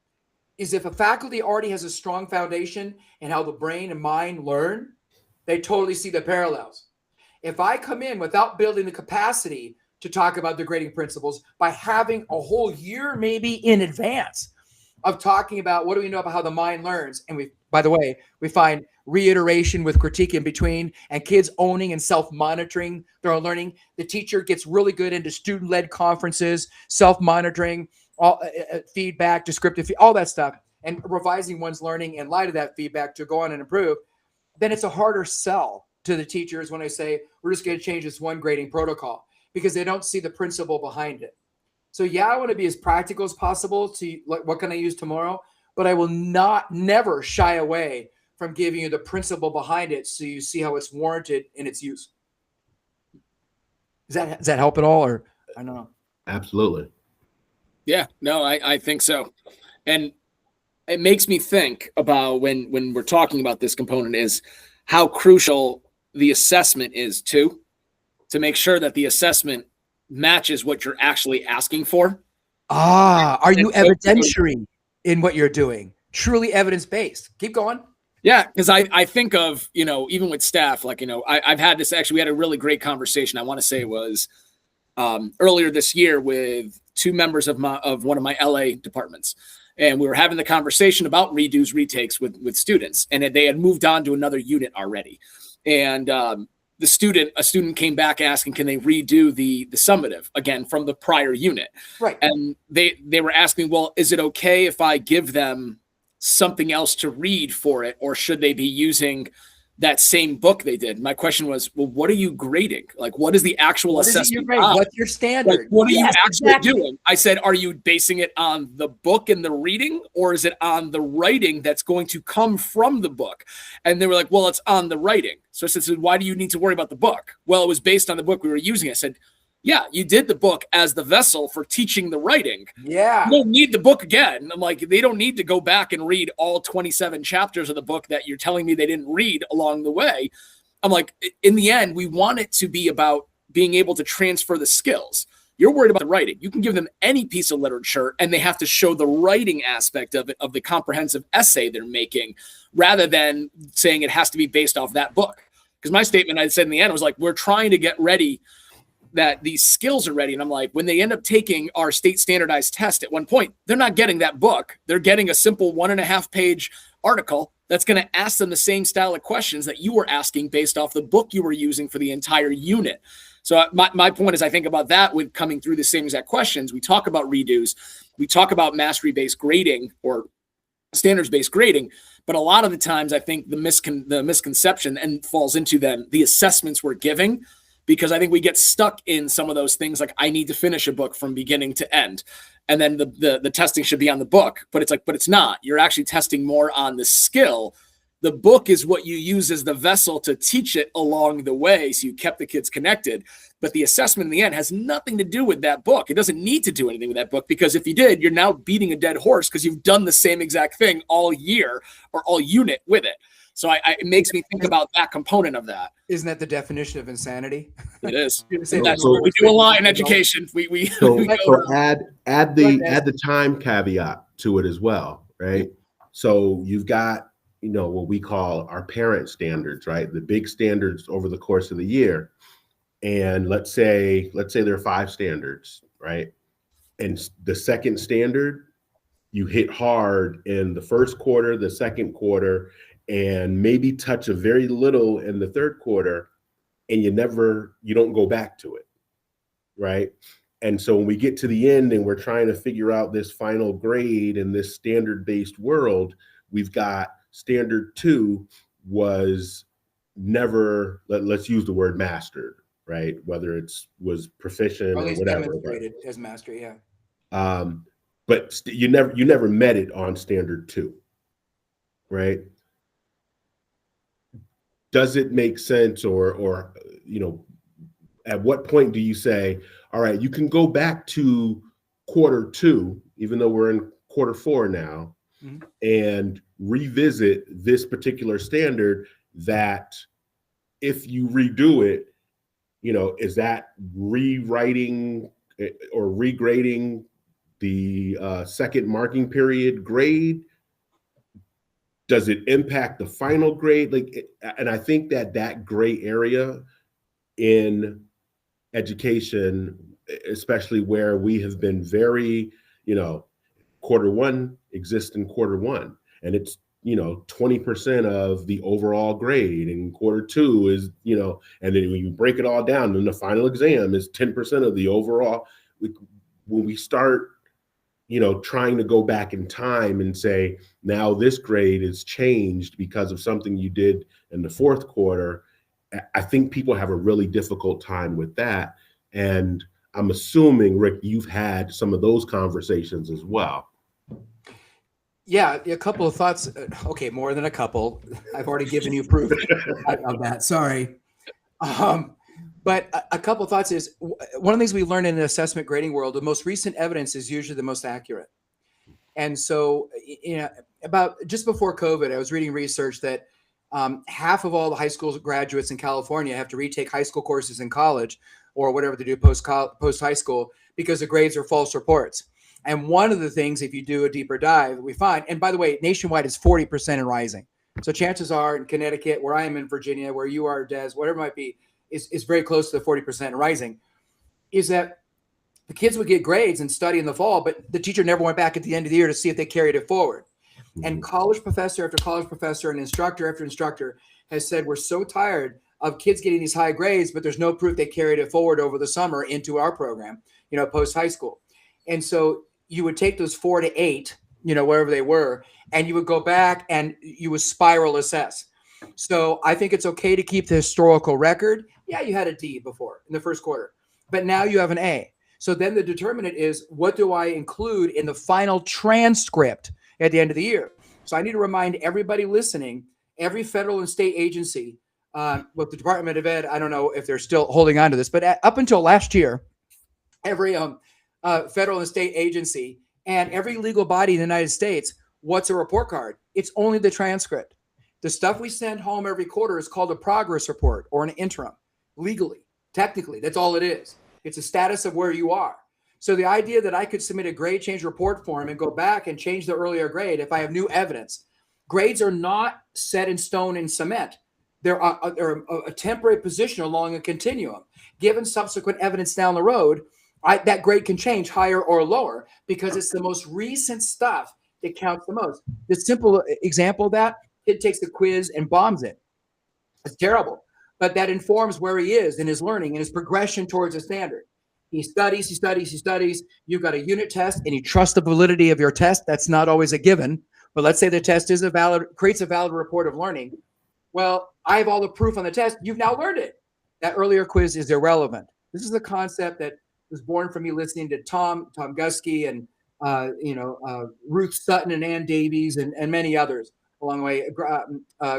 [SPEAKER 3] is if a faculty already has a strong foundation in how the brain and mind learn, they totally see the parallels. If I come in without building the capacity to talk about the grading principles by having a whole year maybe in advance of talking about what do we know about how the mind learns, and we find reiteration with critique in between, and kids owning and self-monitoring their own learning. The teacher gets really good into student-led conferences, self-monitoring, all feedback, descriptive, all that stuff, and revising one's learning in light of that feedback to go on and improve. Then it's a harder sell to the teachers when I say, we're just going to change this one grading protocol, because they don't see the principle behind it. So yeah, I want to be as practical as possible to like, what can I use tomorrow? But I will never shy away from giving you the principle behind it, so you see how it's warranted in its use. Does that help at all, or I don't know?
[SPEAKER 2] Absolutely.
[SPEAKER 1] Yeah, no, I think so. And it makes me think about when we're talking about this component is how crucial the assessment is too, to make sure that the assessment matches what you're actually asking for.
[SPEAKER 3] Are you evidentiary in what you're doing? Truly evidence-based. Keep going.
[SPEAKER 1] Yeah, because I think of, even with staff, like, I've had this, actually, we had a really great conversation. I want to say it was earlier this year with 2 members of one of my LA departments. And we were having the conversation about redos, retakes with students, and they had moved on to another unit already. And a student came back asking, can they redo the summative again from the prior unit?
[SPEAKER 3] Right.
[SPEAKER 1] And they were asking, well, is it okay if I give them something else to read for it, or should they be using that same book they did? My question was, well, what are you grading? Like, what is the actual assessment?
[SPEAKER 3] What's your standard?
[SPEAKER 1] Like, what are you actually doing? I said, are you basing it on the book and the reading, or is it on the writing that's going to come from the book? And they were like, well, it's on the writing. So I said, why do you need to worry about the book? Well, it was based on the book we were using. I said, yeah, you did the book as the vessel for teaching the writing.
[SPEAKER 3] Yeah.
[SPEAKER 1] You don't need the book again. I'm like, they don't need to go back and read all 27 chapters of the book that you're telling me they didn't read along the way. I'm like, in the end, we want it to be about being able to transfer the skills. You're worried about the writing. You can give them any piece of literature and they have to show the writing aspect of it, of the comprehensive essay they're making, rather than saying it has to be based off that book. Because my statement I said in the end was like, we're trying to get ready that these skills are ready. And I'm like, when they end up taking our state standardized test at one point, they're not getting that book. They're getting a simple 1.5 page article that's going to ask them the same style of questions that you were asking based off the book you were using for the entire unit. So my point is, I think about that with coming through the same exact questions. We talk about redos. We talk about mastery-based grading or standards-based grading. But a lot of the times, I think the misconception and falls into them, the assessments we're giving, because I think we get stuck in some of those things like, I need to finish a book from beginning to end. And then the testing should be on the book, but it's like, but it's not. You're actually testing more on the skill. The book is what you use as the vessel to teach it along the way. So you kept the kids connected, but the assessment in the end has nothing to do with that book. It doesn't need to do anything with that book, because if you did, you're now beating a dead horse because you've done the same exact thing all year or all unit with it. So it makes me think about that component of that.
[SPEAKER 3] Isn't that the definition of insanity?
[SPEAKER 1] It is.
[SPEAKER 3] That's
[SPEAKER 1] we do a lot in education. We
[SPEAKER 2] add the time caveat to it as well, right? So you've got, what we call our parent standards, right? The big standards over the course of the year. And let's say there are 5 standards, right? And the second standard, you hit hard in the first quarter, the second quarter, and maybe touch a very little in the third quarter, and you don't go back to it, right? And so when we get to the end and we're trying to figure out this final grade in this standard-based world, we've got standard 2 was never, let's use the word mastered, right? Whether was proficient or whatever.
[SPEAKER 3] Demonstrated as mastery, yeah.
[SPEAKER 2] But you never met it on standard 2, right? Does it make sense, or at what point do you say, all right, you can go back to quarter 2, even though we're in quarter 4 now, and revisit this particular standard that if you redo it, is that rewriting or regrading the second marking period grade? Does it impact the final grade? And I think that gray area in education, especially where we have been very, quarter 1 exists in quarter 1, and it's 20% of the overall grade, and quarter 2 is, and then when you break it all down, then the final exam is 10% of the overall. When we start trying to go back in time and say, now this grade is changed because of something you did in the fourth quarter, I think people have a really difficult time with that. And I'm assuming, Rick, you've had some of those conversations as well.
[SPEAKER 3] Yeah, a couple of thoughts. Okay, more than a couple. I've already given you proof of that. Sorry. But a couple of thoughts is, one of the things we learn in the assessment grading world, the most recent evidence is usually the most accurate. And so, about just before COVID, I was reading research that half of all the high school graduates in California have to retake high school courses in college or whatever they do post high school because the grades are false reports. And one of the things, if you do a deeper dive, we find, and by the way, nationwide is 40% and rising. So chances are in Connecticut, where I am in Virginia, where you are, Des, whatever it might be, is very close to the 40% and rising, is that the kids would get grades and study in the fall, but the teacher never went back at the end of the year to see if they carried it forward. And college professor after college professor and instructor after instructor has said, we're so tired of kids getting these high grades, but there's no proof they carried it forward over the summer into our program, post high school. And so you would take those 4 to 8, wherever they were, and you would go back and you would spiral assess. So I think it's okay to keep the historical record. Yeah, you had a D before in the first quarter, but now you have an A. So then the determinant is, what do I include in the final transcript at the end of the year? So I need to remind everybody listening, every federal and state agency, with the Department of Ed, I don't know if they're still holding on to this, but up until last year, every federal and state agency and every legal body in the United States, what's a report card? It's only the transcript. The stuff we send home every quarter is called a progress report or an interim legally. Technically, that's all it is. It's a status of where you are. So the idea that I could submit a grade change report form and go back and change the earlier grade if I have new evidence. Grades are not set in stone in cement. They're a temporary position along a continuum. Given subsequent evidence down the road, that grade can change higher or lower because it's the most recent stuff that counts the most. The simple example of that, it takes a quiz and bombs it. It's terrible, but that informs where he is in his learning and his progression towards a standard. He studies. You've got a unit test and you trust the validity of your test. That's not always a given, but let's say the test is creates a valid report of learning. Well, I have all the proof on the test. You've now learned it. That earlier quiz is irrelevant. This is the concept that was born from me listening to Tom Gusky and Ruth Sutton and Ann Davies and many others along the way,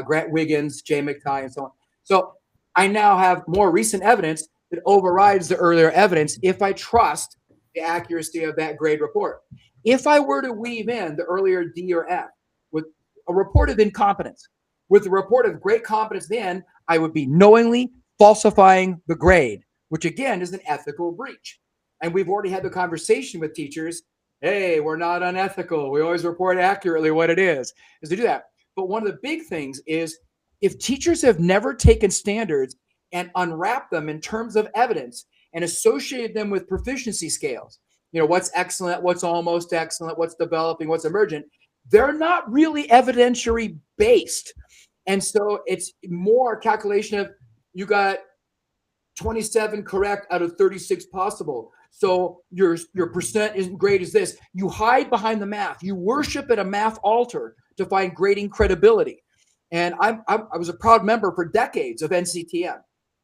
[SPEAKER 3] Grant Wiggins, Jay McTighe, and so on. So I now have more recent evidence that overrides the earlier evidence if I trust the accuracy of that grade report. If I were to weave in the earlier D or F with a report of incompetence, with a report of great competence, then I would be knowingly falsifying the grade, which again is an ethical breach. And we've already had the conversation with teachers. Hey, we're not unethical. We always report accurately what it is to do that. But one of the big things is if teachers have never taken standards and unwrapped them in terms of evidence and associated them with proficiency scales, what's excellent, what's almost excellent, what's developing, what's emergent, they're not really evidentiary based. And so it's more calculation of you got 27 correct out of 36 possible. So your percent isn't great as this. You hide behind the math. You worship at a math altar to find grading credibility. And I was a proud member for decades of NCTM.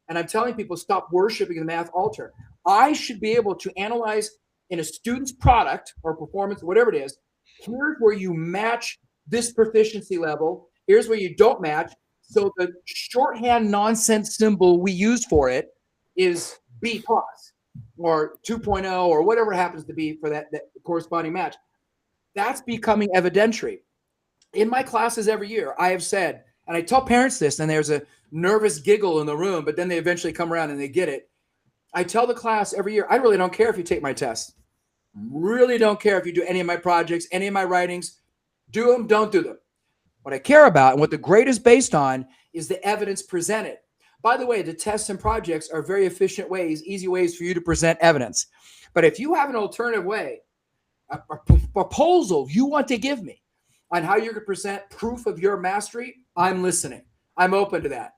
[SPEAKER 3] And I'm telling people, stop worshiping the math altar. I should be able to analyze in a student's product or performance, whatever it is, here's where you match this proficiency level. Here's where you don't match. So the shorthand nonsense symbol we use for it is B plus or 2.0 or whatever it happens to be for that corresponding match. That's becoming evidentiary. In my classes every year, I have said, and I tell parents this, and there's a nervous giggle in the room, but then they eventually come around and they get it. I tell the class every year, I really don't care if you take my tests. Really don't care if you do any of my projects, any of my writings. Do them, don't do them. What I care about and what the grade is based on is the evidence presented. By the way, the tests and projects are very efficient ways, easy ways for you to present evidence. But if you have an alternative way, a proposal you want to give me on how you're going to present proof of your mastery, I'm listening. I'm open to that.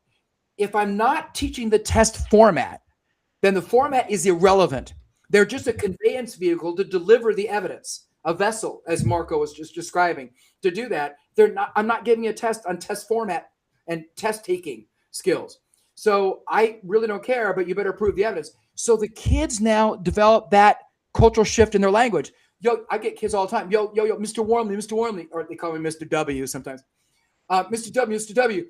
[SPEAKER 3] If I'm not teaching the test format, then the format is irrelevant. They're just a conveyance vehicle to deliver the evidence, a vessel, as Marco was just describing. To do that, I'm not giving a test on test format and test taking skills. So I really don't care, but you better prove the evidence. So the kids now develop that cultural shift in their language. Yo, I get kids all the time. Yo, Mr. Wormeli, or they call me Mr. W sometimes. Mr. W,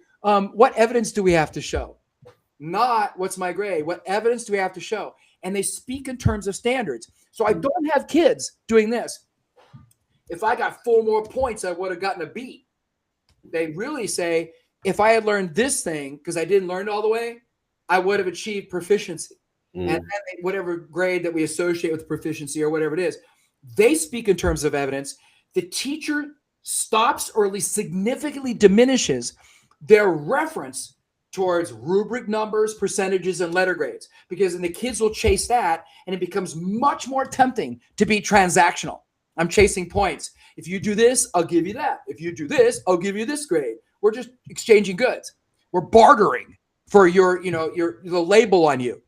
[SPEAKER 3] what evidence do we have to show? Not what's my grade. What evidence do we have to show? And they speak in terms of standards. So I don't have kids doing this. If I got 4 more points, I would have gotten a B. They really say, if I had learned this thing, because I didn't learn it all the way, I would have achieved proficiency. And whatever grade that we associate with proficiency or whatever it is, they speak in terms of evidence. The teacher stops or at least significantly diminishes their reference towards rubric numbers, percentages, and letter grades, because then the kids will chase that and it becomes much more tempting to be transactional. I'm chasing points. If you do this, I'll give you that. If you do this, I'll give you this grade. We're just exchanging goods. We're bartering for the label on you.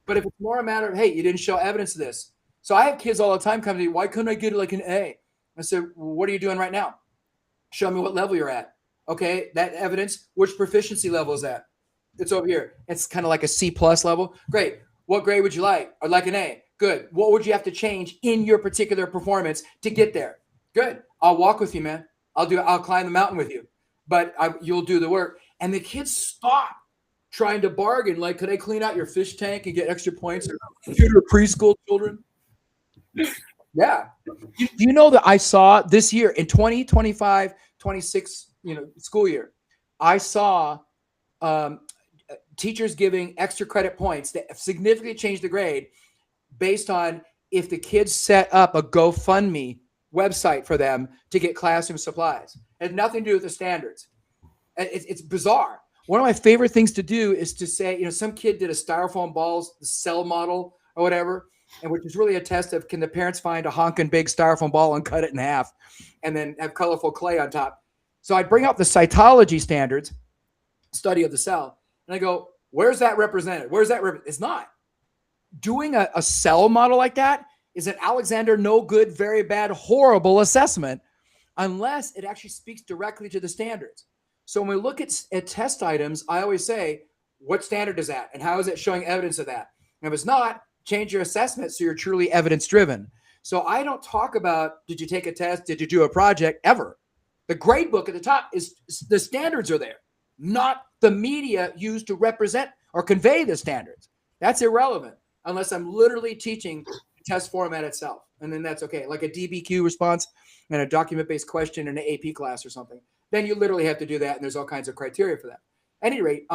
[SPEAKER 3] But if it's more a matter of, hey, you didn't show evidence of this. So I have kids all the time come to me, why couldn't I get like an A? I said, well, what are you doing right now? Show me what level you're at. Okay, that evidence, which proficiency level is that? It's over here. It's kind of like a C+ level. Great. What grade would you like? I'd like an A. Good. What would you have to change in your particular performance to get there? Good. I'll walk with you, man. I'll climb the mountain with you, but you'll do the work. And the kids stop trying to bargain. Like, could I clean out your fish tank and get extra points? Computer preschool children. Yeah. You know that I saw this year in 2025, 26, school year, I saw teachers giving extra credit points that significantly change the grade based on if the kids set up a GoFundMe website for them to get classroom supplies. It had nothing to do with the standards. It's bizarre. One of my favorite things to do is to say, some kid did a styrofoam balls, the cell model or whatever, and which is really a test of, can the parents find a honking big styrofoam ball and cut it in half and then have colorful clay on top. So I bring up the cytology standards, study of the cell, and I go, where's that represented? Where's that? It's not. Doing a cell model like that is an Alexander no good, very bad, horrible assessment unless it actually speaks directly to the standards. So when we look at test items, I always say, what standard is that? And how is it showing evidence of that? And if it's not, change your assessment so you're truly evidence-driven. So I don't talk about, did you take a test? Did you do a project? Ever. The grade book at the top is the standards are there, not the media used to represent or convey the standards. That's irrelevant unless I'm literally teaching the test format itself. And then that's okay. Like a DBQ response and a document-based question in an AP class or something. Then you literally have to do that. And there's all kinds of criteria for that. At any rate,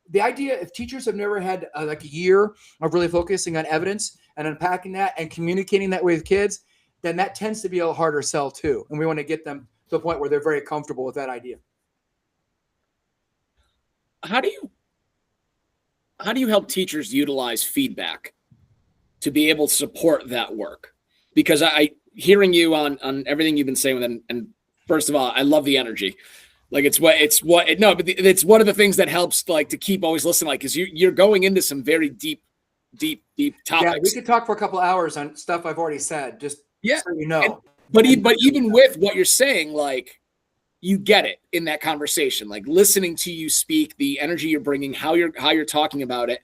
[SPEAKER 3] the idea, if teachers have never had like a year of really focusing on evidence and unpacking that and communicating that with kids, then that tends to be a harder sell too. And we want to get them to the point where they're very comfortable with that idea.
[SPEAKER 1] How do you help teachers utilize feedback to be able to support that work? Because I hearing you on everything you've been saying, and first of all, I love the energy. Like it's one of the things that helps like to keep always listening, like, because you're going into some very deep topics.
[SPEAKER 3] Yeah, we could talk for a couple of hours on stuff I've already said, just so you know.
[SPEAKER 1] But even with what you're saying, like, you get it in that conversation, like listening to you speak, the energy you're bringing, how you're talking about it.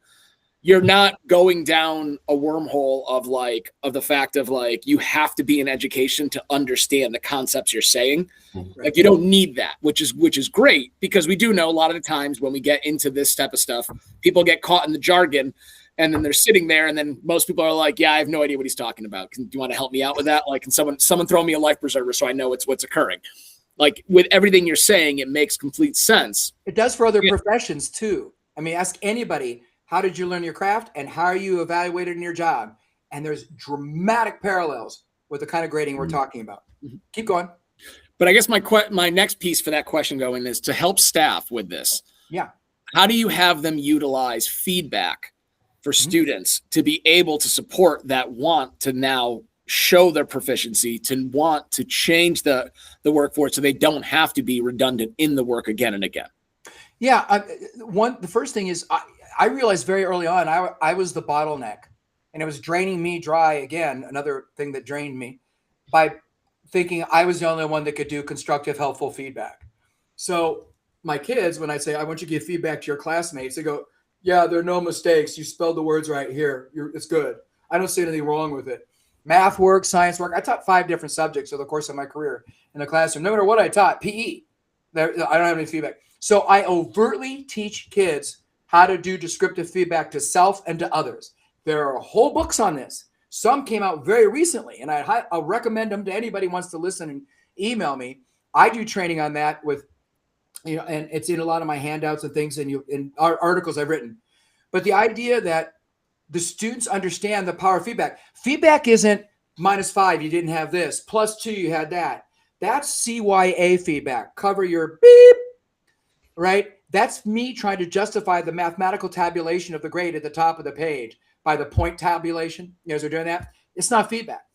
[SPEAKER 1] You're not going down a wormhole of the fact of like, you have to be in education to understand the concepts you're saying. Right. Like you don't need that, which is great, because we do know a lot of the times when we get into this type of stuff, people get caught in the jargon and then they're sitting there and then most people are like, yeah, I have no idea what he's talking about. Do you want to help me out with that? Like, can someone throw me a life preserver so I know what's occurring? Like with everything you're saying, it makes complete sense.
[SPEAKER 3] It does for other professions too. I mean, ask anybody, how did you learn your craft and how are you evaluated in your job? And there's dramatic parallels with the kind of grading we're talking about. Keep going.
[SPEAKER 1] But I guess my next piece for that question going is to help staff with this.
[SPEAKER 3] Yeah.
[SPEAKER 1] How do you have them utilize feedback for students to be able to support that want to now show their proficiency, to want to change the workforce so they don't have to be redundant in the work again and again?
[SPEAKER 3] Yeah. The first thing is I realized very early on, I was the bottleneck and it was draining me dry. Again, another thing that drained me by thinking I was the only one that could do constructive, helpful feedback. So my kids, when I say, I want you to give feedback to your classmates, they go, yeah, there are no mistakes. You spelled the words right here. It's good. I don't see anything wrong with it. Math work, science work. I taught 5 different subjects over the course of my career in the classroom. No matter what I taught, PE, I don't have any feedback. So I overtly teach kids how to do descriptive feedback to self and to others. There are whole books on this. Some came out very recently, and I'll recommend them to anybody who wants to listen and email me. I do training on that with, and it's in a lot of my handouts and things and in articles I've written. But the idea that the students understand the power of feedback. Feedback isn't -5, you didn't have this, +2, you had that. That's CYA feedback. Cover your beep, right? That's me trying to justify the mathematical tabulation of the grade at the top of the page by the point tabulation. You guys are doing that. It's not feedback.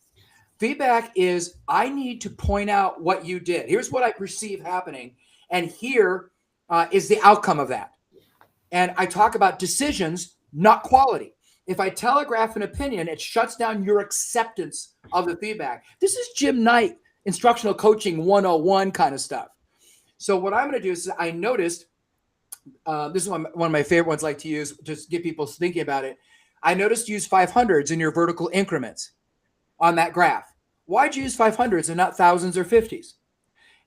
[SPEAKER 3] Feedback is, I need to point out what you did. Here's what I perceive happening. And here is the outcome of that. And I talk about decisions, not quality. If I telegraph an opinion, it shuts down your acceptance of the feedback. This is Jim Knight, instructional coaching 101 kind of stuff. So what I'm going to do is I noticed, this is one of my favorite ones I like to use, just get people thinking about it. I noticed you use 500s in your vertical increments on that graph. Why'd you use 500s and not thousands or 50s?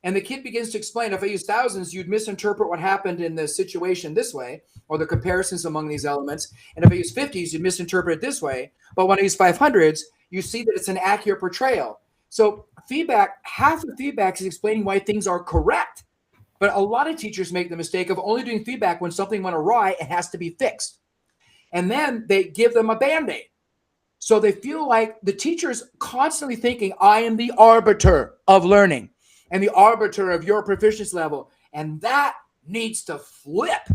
[SPEAKER 3] And the kid begins to explain, if I use thousands, you'd misinterpret what happened in the situation this way, or the comparisons among these elements. And if I use 50s, you'd misinterpret it this way. But when I use 500s, you see that it's an accurate portrayal. So feedback, half of feedback is explaining why things are correct. But a lot of teachers make the mistake of only doing feedback when something went awry and has to be fixed. And then they give them a Band-Aid. So they feel like the teacher's constantly thinking, I am the arbiter of learning and the arbiter of your proficiency level. And that needs to flip.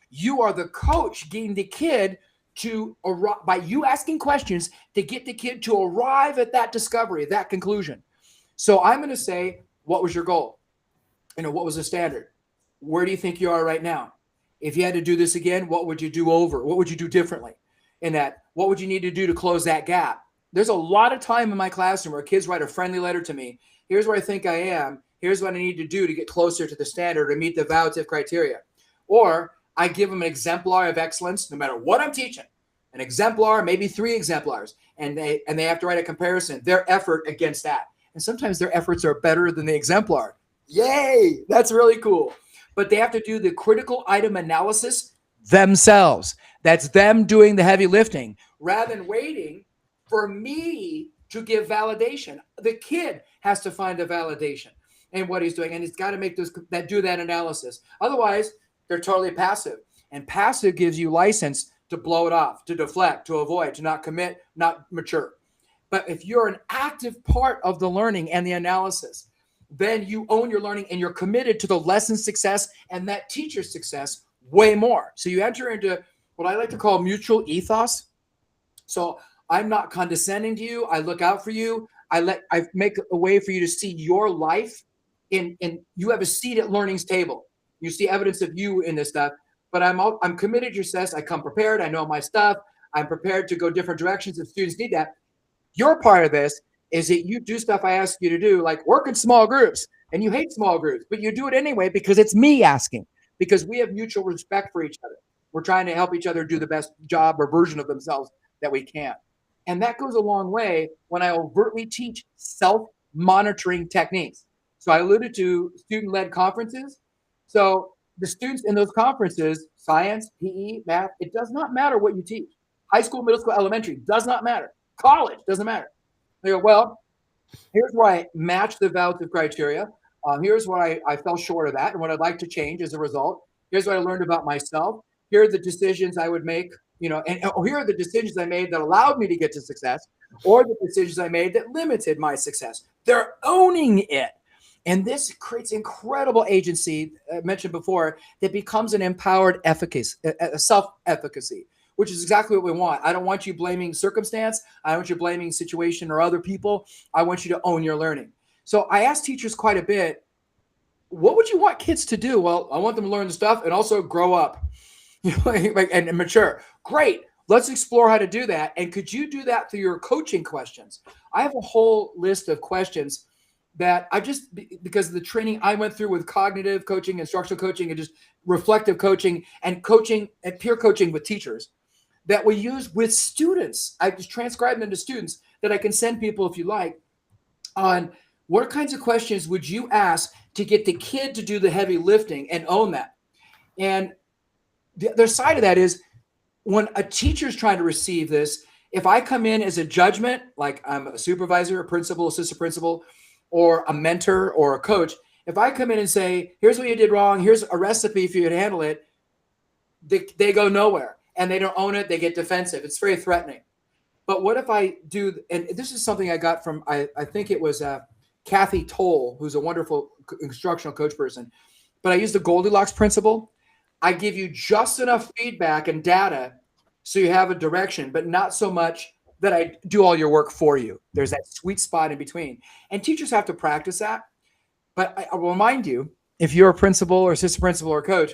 [SPEAKER 3] You are the coach getting the kid to arrive, by you asking questions, to get the kid to arrive at that discovery, that conclusion. So I'm going to say, what was your goal? What was the standard? Where do you think you are right now? If you had to do this again, what would you do over? What would you do differently? In that, what would you need to do to close that gap? There's a lot of time in my classroom where kids write a friendly letter to me. Here's where I think I am. Here's what I need to do to get closer to the standard or meet the evaluative criteria. Or I give them an exemplar of excellence, no matter what I'm teaching. An exemplar, maybe 3 exemplars, and they have to write a comparison, their effort against that. And sometimes their efforts are better than the exemplar. Yay, that's really cool. But they have to do the critical item analysis themselves. That's them doing the heavy lifting rather than waiting for me to give validation. The kid has to find the validation in what he's doing, and he's got to make do that analysis. Otherwise, they're totally passive. And passive gives you license to blow it off, to deflect, to avoid, to not commit, not mature. But if you're an active part of the learning and the analysis, then you own your learning and you're committed to the lesson success and that teacher's success way more. So you enter into what I like to call mutual ethos. So I'm not condescending to you. I look out for you. I make a way for you to see your life in you have a seat at learning's table. You see evidence of you in this stuff, but I'm committed to your success. I come prepared. I know my stuff. I'm prepared to go different directions if students need that. Your part of this is that you do stuff I ask you to do, like work in small groups, and you hate small groups, but you do it anyway because it's me asking, because we have mutual respect for each other. We're trying to help each other do the best job or version of themselves that we can. And that goes a long way when I overtly teach self-monitoring techniques. So I alluded to student-led conferences. So the students in those conferences, science, PE, math, it does not matter what you teach. High school, middle school, elementary, does not matter. College, doesn't matter. They go, well, here's where I match the evaluative criteria. Here's where I fell short of that and what I'd like to change as a result. Here's what I learned about myself. Here are the decisions I would make, and here are the decisions I made that allowed me to get to success, or the decisions I made that limited my success. They're owning it. And this creates incredible agency, I mentioned before, that becomes an empowered efficacy, a self-efficacy, which is exactly what we want. I don't want you blaming circumstance. I don't want you blaming situation or other people. I want you to own your learning. So I ask teachers quite a bit, what would you want kids to do? Well, I want them to learn the stuff and also grow up and mature. Great. Let's explore how to do that. And could you do that through your coaching questions? I have a whole list of questions that because of the training I went through with cognitive coaching, instructional coaching, and just reflective coaching and peer coaching with teachers that we use with students. I just transcribe them to students that I can send people, if you like, on what kinds of questions would you ask to get the kid to do the heavy lifting and own that. And the other side of that is when a teacher's trying to receive this, if I come in as a judgment, like I'm a supervisor, a principal, assistant principal, or a mentor or a coach, if I come in and say, here's what you did wrong, here's a recipe for you to handle it, they go nowhere and they don't own it. They get defensive. It's very threatening. But what if I do, and this is something I got from, I think it was Kathy Toll, who's a wonderful instructional coach person, but I use the Goldilocks principle. I give you just enough feedback and data so you have a direction, but not so much that I do all your work for you. There's that sweet spot in between. And teachers have to practice that. But I will remind you, if you're a principal or assistant principal or coach,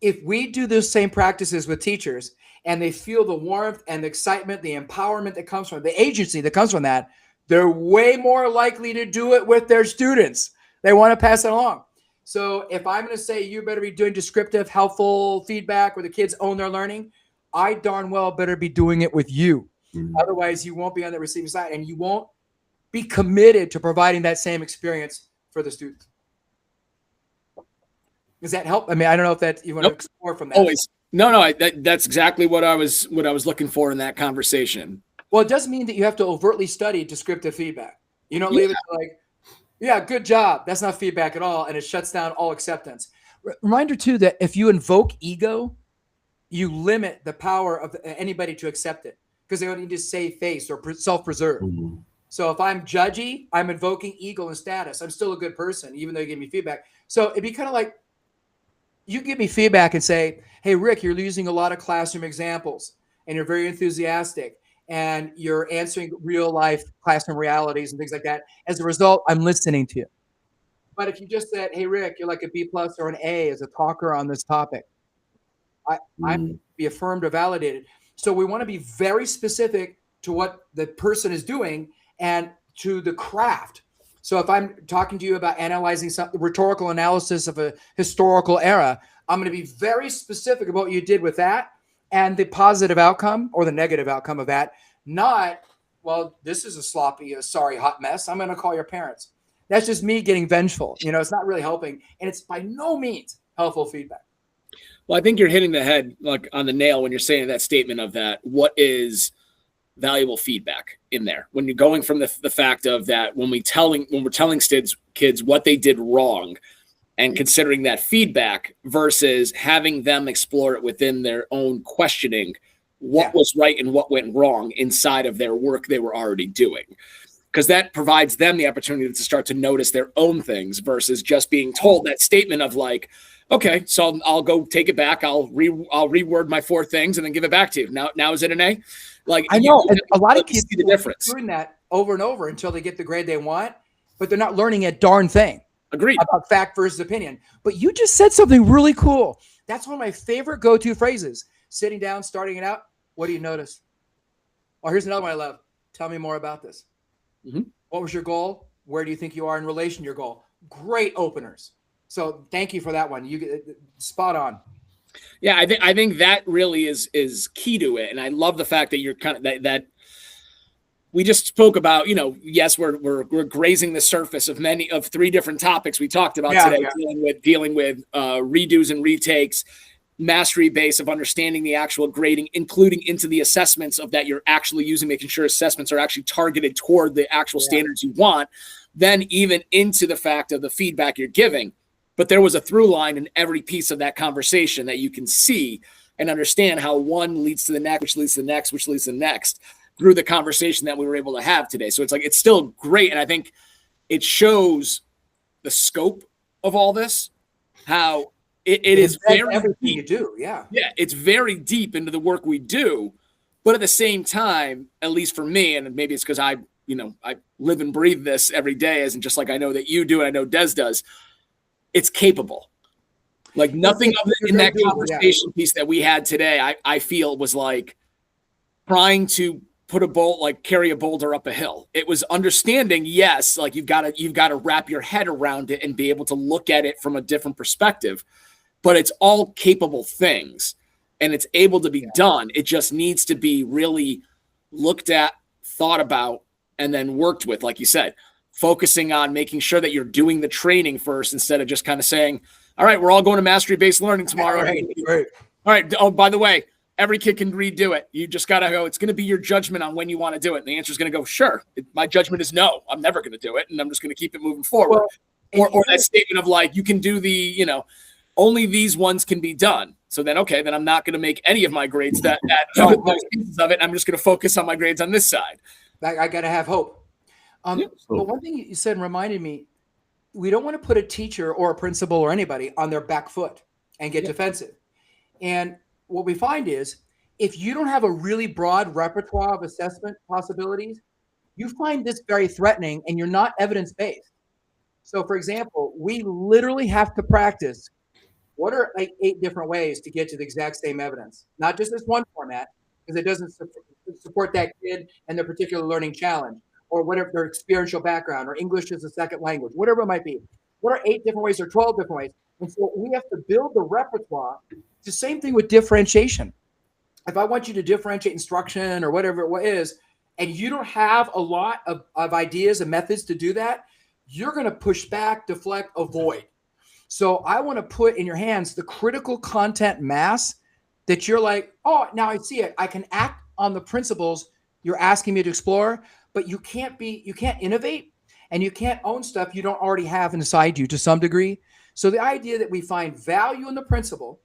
[SPEAKER 3] if we do those same practices with teachers and they feel the warmth and the excitement, the empowerment that comes from the agency that comes from that, they're way more likely to do it with their students. They want to pass it along. So if I'm going to say you better be doing descriptive, helpful feedback where the kids own their learning, I darn well better be doing it with you. Mm-hmm. Otherwise, you won't be on the receiving side and you won't be committed to providing that same experience for the students. Does that help? I mean, I don't know if that you want to explore from that.
[SPEAKER 1] Always. No, that's exactly what I was looking for in that conversation.
[SPEAKER 3] Well, it doesn't mean that you have to overtly study descriptive feedback. You don't leave it to Yeah, good job. That's not feedback at all. And it shuts down all acceptance. Reminder too, that if you invoke ego, you limit the power of anybody to accept it, because they don't need to save face or self-preserve.
[SPEAKER 2] Mhm.
[SPEAKER 3] So if I'm judgy, I'm invoking ego and status. I'm still a good person, even though you give me feedback. So it'd be kind of like, you give me feedback and say, hey, Rick, you're using a lot of classroom examples and you're very enthusiastic and you're answering real life classroom realities and things like that. As a result, I'm listening to you. But if you just said, hey, Rick, you're like a B+ or an A as a talker on this topic, I'm be affirmed or validated. So we want to be very specific to what the person is doing and to the craft. So if I'm talking to you about analyzing some rhetorical analysis of a historical era, I'm going to be very specific about what you did with that and the positive outcome or the negative outcome of that. Not, well, this is a sloppy, sorry, hot mess. I'm going to call your parents. That's just me getting vengeful. You know, it's not really helping. And it's by no means helpful feedback.
[SPEAKER 1] Well, I think you're hitting the head like on the nail when you're saying that statement of that. What is valuable feedback in there when you're going from the fact of that when we're telling kids what they did wrong and considering that feedback versus having them explore it within their own questioning what was right and what went wrong inside of their work they were already doing, because that provides them the opportunity to start to notice their own things versus just being told that statement of like, okay, so I'll go take it back. I'll reword my 4 things and then give it back to you. Now is it an A? Like
[SPEAKER 3] I know a lot of kids
[SPEAKER 1] see the difference
[SPEAKER 3] doing that over and over until they get the grade they want, but they're not learning a darn thing.
[SPEAKER 1] Agreed.
[SPEAKER 3] About fact versus opinion. But you just said something really cool. That's one of my favorite go-to phrases. Sitting down, starting it out. What do you notice? Oh, here's another one I love. Tell me more about this.
[SPEAKER 1] Mm-hmm.
[SPEAKER 3] What was your goal? Where do you think you are in relation to your goal? Great openers. So thank you for that one. You get spot on.
[SPEAKER 1] Yeah, I think that really is key to it, and I love the fact that you're kind of that we just spoke about. You know, yes, we're grazing the surface of 3 different topics we talked about today, dealing with redos and retakes, mastery base of understanding the actual grading, including into the assessments of that you're actually using, making sure assessments are actually targeted toward the actual standards you want, then even into the fact of the feedback you're giving. But there was a through line in every piece of that conversation that you can see and understand how one leads to the next, which leads to the next, which leads to the next through the conversation that we were able to have today. So it's like, it's still great. And I think it shows the scope of all this, how it is very
[SPEAKER 3] everything
[SPEAKER 1] deep.
[SPEAKER 3] you do. Yeah.
[SPEAKER 1] Yeah. It's very deep into the work we do. But at the same time, at least for me, and maybe it's because I live and breathe this every day, and just like I know that you do, and I know Des does, it's capable. Like nothing of it in that conversation piece that we had today, I feel was like trying to put a bolt, like carry a boulder up a hill. It was understanding, yes, like you've got to wrap your head around it and be able to look at it from a different perspective, but it's all capable things and it's able to be done. It just needs to be really looked at, thought about, and then worked with, like you said, focusing on making sure that you're doing the training first instead of just kind of saying, all right, we're all going to mastery-based learning tomorrow.
[SPEAKER 3] Right.
[SPEAKER 1] All right. Oh, by the way, every kid can redo it. You just got to go. It's going to be your judgment on when you want to do it. And the answer is going to go, sure. My judgment is no. I'm never going to do it. And I'm just going to keep it moving forward. Well, or that statement of like, you can do only these ones can be done. So then, okay, then I'm not going to make any of my grades that those pieces of it. I'm just going to focus on my grades on this side.
[SPEAKER 3] I got to have hope. But one thing you said reminded me, we don't want to put a teacher or a principal or anybody on their back foot and get defensive. And what we find is if you don't have a really broad repertoire of assessment possibilities, you find this very threatening and you're not evidence-based. So for example, we literally have to practice what are like 8 different ways to get to the exact same evidence, not just this one format, because it doesn't support that kid and their particular learning challenge, or whatever their experiential background, or English as a second language, whatever it might be. What are 8 different ways or 12 different ways? And so we have to build the repertoire. It's the same thing with differentiation. If I want you to differentiate instruction or whatever it is, and you don't have a lot of ideas and methods to do that, you're going to push back, deflect, avoid. So I want to put in your hands the critical content mass that you're like, oh, now I see it. I can act on the principles you're asking me to explore, but you can't innovate and you can't own stuff you don't already have inside you to some degree. So the idea that we find value in the principle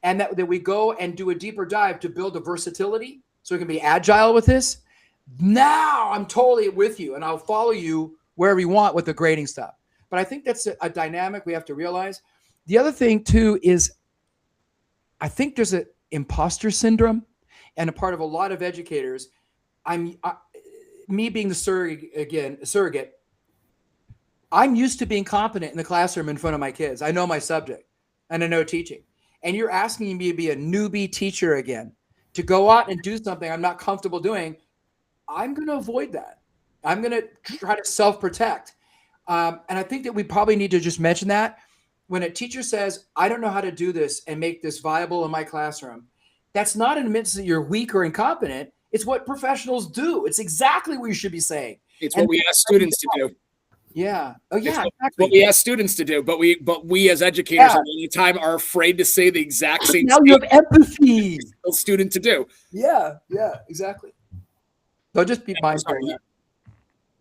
[SPEAKER 3] and that we go and do a deeper dive to build a versatility so we can be agile with this. Now I'm totally with you, and I'll follow you wherever you want with the grading stuff. But I think that's a dynamic we have to realize. The other thing too is I think there's an imposter syndrome, and a part of a lot of educators. Me being the surrogate. I'm used to being competent in the classroom in front of my kids. I know my subject, and I know teaching. And you're asking me to be a newbie teacher again, to go out and do something I'm not comfortable doing. I'm going to avoid that. I'm going to try to self-protect. And I think that we probably need to just mention that when a teacher says, I don't know how to do this and make this viable in my classroom, that's not an admittance that you're weak or incompetent. It's what professionals do. It's exactly what you should be saying.
[SPEAKER 1] It's what we ask students to do.
[SPEAKER 3] Yeah. Oh, yeah.
[SPEAKER 1] Exactly. What we ask students to do, but we as educators at any time are afraid to say the exact same.
[SPEAKER 3] Now you have empathy.
[SPEAKER 1] A student to do.
[SPEAKER 3] Yeah. Yeah. Exactly. So just be mindful.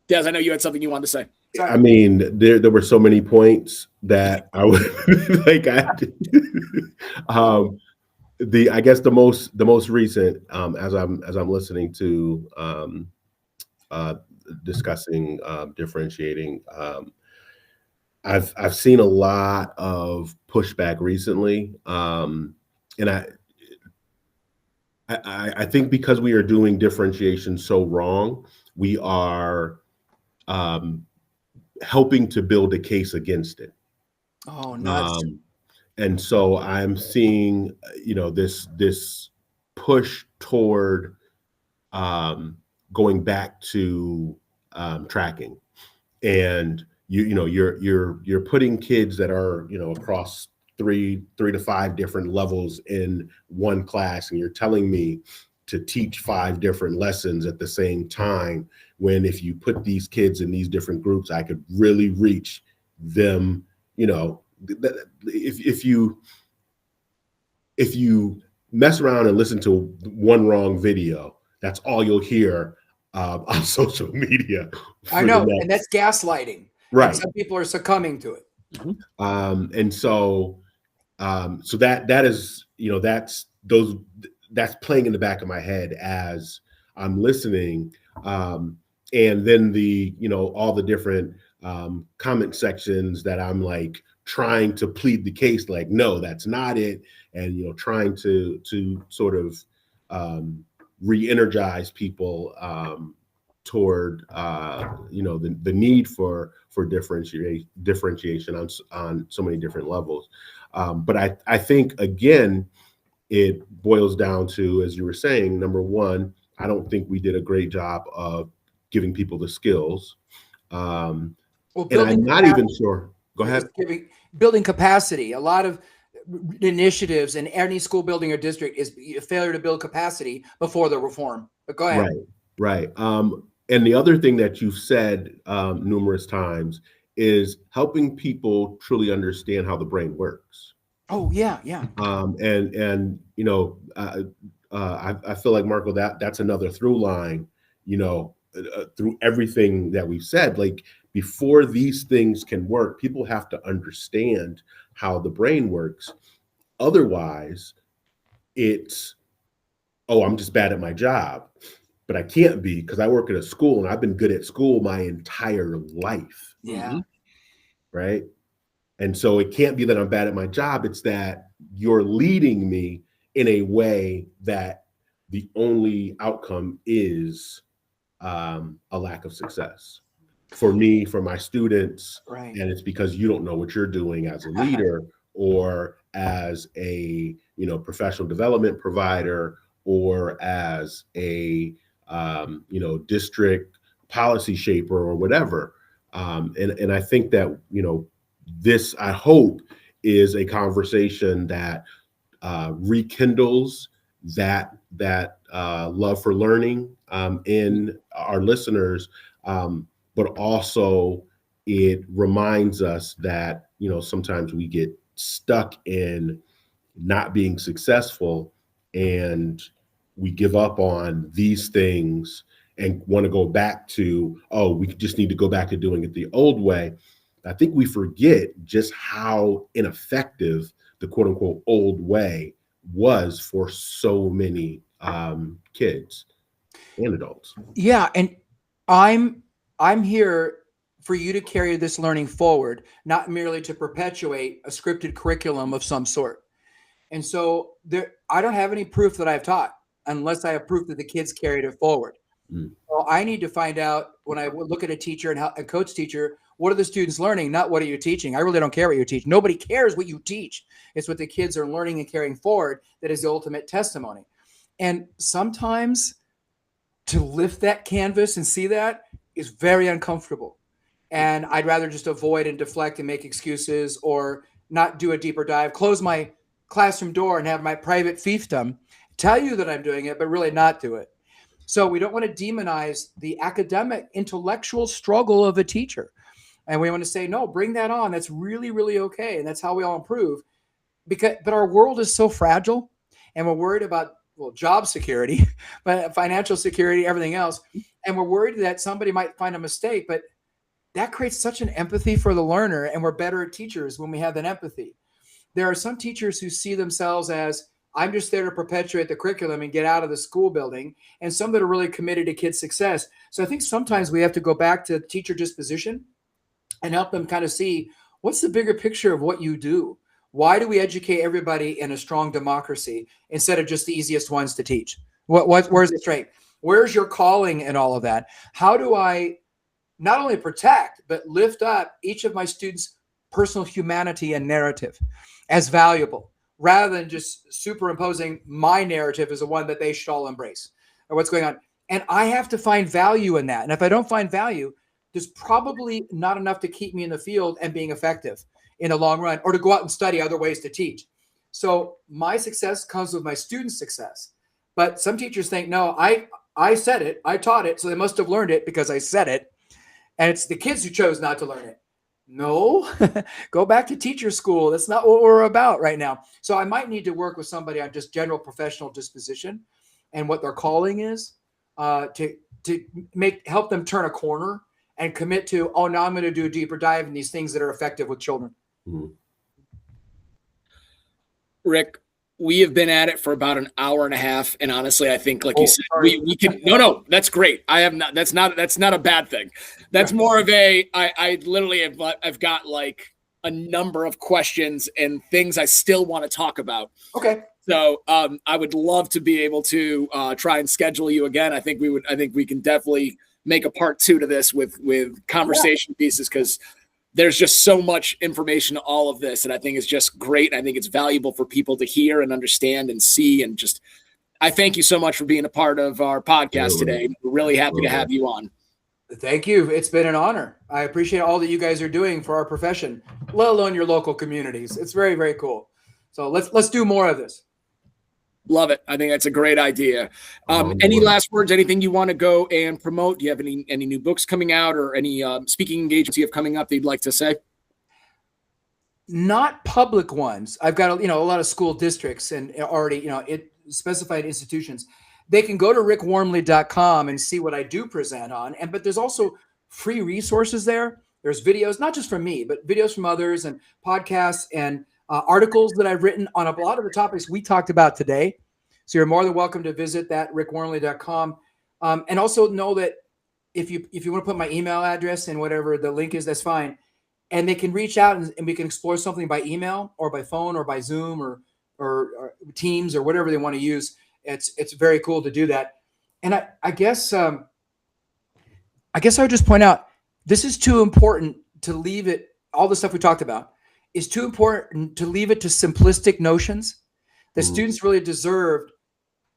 [SPEAKER 1] Des, I know you had something you wanted to say.
[SPEAKER 3] Sorry.
[SPEAKER 2] I mean, there were so many points that I would like. I guess the most recent, as I'm listening to discussing differentiating, I've seen a lot of pushback recently, and I think because we are doing differentiation so wrong, we are helping to build a case against it.
[SPEAKER 3] Oh, nuts.
[SPEAKER 2] And so I'm seeing, this push toward going back to tracking, and you're putting kids that are across three to five different levels in one class, and you're telling me to teach 5 different lessons at the same time, when if you put these kids in these different groups, I could really reach them. If you mess around and listen to one wrong video, that's all you'll hear on social media.
[SPEAKER 3] I know, and that's gaslighting.
[SPEAKER 2] Right.
[SPEAKER 3] And some people are succumbing to it.
[SPEAKER 2] And so that is, that's playing in the back of my head as I'm listening. And then all the different comment sections that I'm like trying to plead the case, like, no, that's not it. And, trying to sort of re-energize people toward, the need for differentiation on so many different levels. But I think, again, it boils down to, as you were saying, number one, I don't think we did a great job of giving people the skills. And I'm not even sure. Go ahead.
[SPEAKER 3] Building capacity. A lot of initiatives in any school building or district is a failure to build capacity before the reform. But go ahead.
[SPEAKER 2] Right. And the other thing that you've said numerous times is helping people truly understand how the brain works.
[SPEAKER 3] Oh, yeah.
[SPEAKER 2] I feel like, Marco, that's another through line, through everything that we've said. Like, before these things can work, people have to understand how the brain works. Otherwise, it's, I'm just bad at my job. But I can't be, because I work at a school and I've been good at school my entire life.
[SPEAKER 3] Yeah.
[SPEAKER 2] Right. And so it can't be that I'm bad at my job. It's that you're leading me in a way that the only outcome is a lack of success for me, for my students.
[SPEAKER 3] Right.
[SPEAKER 2] And it's because you don't know what you're doing as a leader or as a, professional development provider, or as a, district policy shaper or whatever. And I think that, this, I hope, is a conversation that rekindles that love for learning in our listeners, but also it reminds us that, sometimes we get stuck in not being successful and we give up on these things and want to go back to, oh, we just need to go back to doing it the old way. I think we forget just how ineffective the quote unquote old way was for so many kids and adults.
[SPEAKER 3] Yeah, and I'm here for you to carry this learning forward, not merely to perpetuate a scripted curriculum of some sort. And so I don't have any proof that I've taught unless I have proof that the kids carried it forward. So I need to find out when I look at a teacher and a coach teacher, what are the students learning? Not what are you teaching? I really don't care what you teach. Nobody cares what you teach. It's what the kids are learning and carrying forward that is the ultimate testimony. And sometimes to lift that canvas and see that is very uncomfortable. And I'd rather just avoid and deflect and make excuses or not do a deeper dive, close my classroom door and have my private fiefdom, tell you that I'm doing it, but really not do it. So we don't want to demonize the academic intellectual struggle of a teacher. And we want to say, no, bring that on. That's really, really okay. And that's how we all improve. But our world is so fragile and we're worried about, well, job security, but financial security, everything else. And we're worried that somebody might find a mistake, but that creates such an empathy for the learner. And we're better at teachers when we have that empathy. There are some teachers who see themselves as, I'm just there to perpetuate the curriculum and get out of the school building, and some that are really committed to kids' success. So I think sometimes we have to go back to teacher disposition and help them kind of see what's the bigger picture of what you do. Why do we educate everybody in a strong democracy instead of just the easiest ones to teach? Where's the strength? Where's your calling and all of that? How do I not only protect, but lift up each of my students' personal humanity and narrative as valuable, rather than just superimposing my narrative as the one that they should all embrace or what's going on. And I have to find value in that. And if I don't find value, there's probably not enough to keep me in the field and being effective in the long run, or to go out and study other ways to teach. So my success comes with my students' success. But some teachers think, no, I said it, I taught it, so they must have learned it because I said it. And it's the kids who chose not to learn it. No, go back to teacher school. That's not what we're about right now. So I might need to work with somebody on just general professional disposition and what their calling is, to help them turn a corner and commit to, oh, now I'm going to do a deeper dive in these things that are effective with children.
[SPEAKER 2] Mm-hmm.
[SPEAKER 1] Rick, we have been at it for about an hour and a half, and honestly, I think, like you said, we can. No, that's great. I have not. That's not a bad thing. That's more of a. I literally have. I've got like a number of questions and things I still want to talk about.
[SPEAKER 3] Okay.
[SPEAKER 1] So I would love to be able to try and schedule you again. I think we can definitely make a part 2 to this with conversation pieces, because there's just so much information to all of this. And I think it's just great. And I think it's valuable for people to hear and understand and see. And just, I thank you so much for being a part of our podcast today. We're really happy to have you on.
[SPEAKER 3] Thank you. It's been an honor. I appreciate all that you guys are doing for our profession, let alone your local communities. It's very, very cool. So let's do more of this.
[SPEAKER 1] Love it. I think that's a great idea. Any last words, anything you want to go and promote? Do you have any new books coming out or any speaking engagements you have coming up that you'd like to say?
[SPEAKER 3] Not public ones. I've got, a lot of school districts and already, specified institutions. They can go to rickwormeli.com and see what I do present on. But there's also free resources there. There's videos, not just from me, but videos from others and podcasts and articles that I've written on a lot of the topics we talked about today. So you're more than welcome to visit that, rickwormeli.com. And also know that if you want to put my email address and whatever the link is, that's fine. And they can reach out and we can explore something by email or by phone or by Zoom or Teams or whatever they want to use. It's very cool to do that. And I guess I would just point out, this is too important to leave it, all the stuff we talked about is too important to leave it to simplistic notions. The students really deserved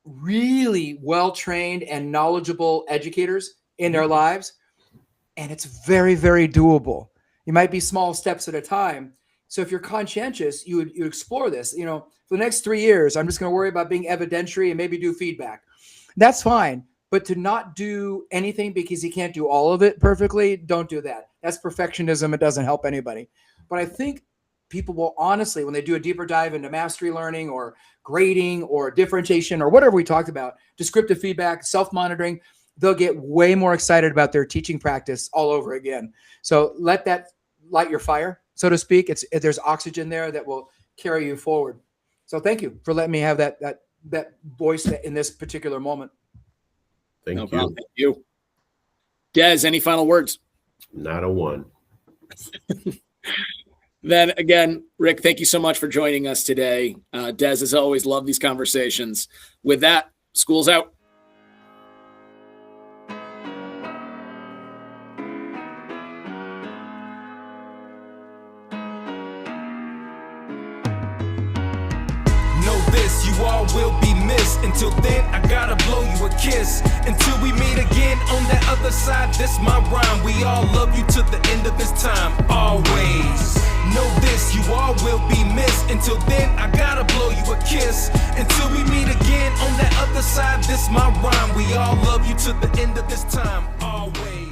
[SPEAKER 3] really well-trained and knowledgeable educators in their lives. And it's very, very doable. It might be small steps at a time. So if you're conscientious, you explore this, for the next 3 years, I'm just going to worry about being evidentiary and maybe do feedback. That's fine. But to not do anything because you can't do all of it perfectly, don't do that. That's perfectionism. It doesn't help anybody. But I think people will honestly, when they do a deeper dive into mastery learning or grading or differentiation or whatever we talked about, descriptive feedback, self-monitoring, they'll get way more excited about their teaching practice all over again. So let that light your fire, so to speak. There's oxygen there that will carry you forward. So thank you for letting me have that voice in this particular moment.
[SPEAKER 2] Thank
[SPEAKER 1] No
[SPEAKER 2] you.
[SPEAKER 1] problem. Thank you. Des, any final words?
[SPEAKER 2] Not a one.
[SPEAKER 1] Then again, Rick, thank you so much for joining us today. Des, as always, love these conversations. With that, school's out.
[SPEAKER 4] You all will be missed. Until then, I gotta blow you a kiss. Until we meet again on that other side, this my rhyme. We all love you to the end of this time, always. Know this, you all will be missed. Until then, I gotta blow you a kiss. Until we meet again on that other side, this my rhyme. We all love you to the end of this time, always.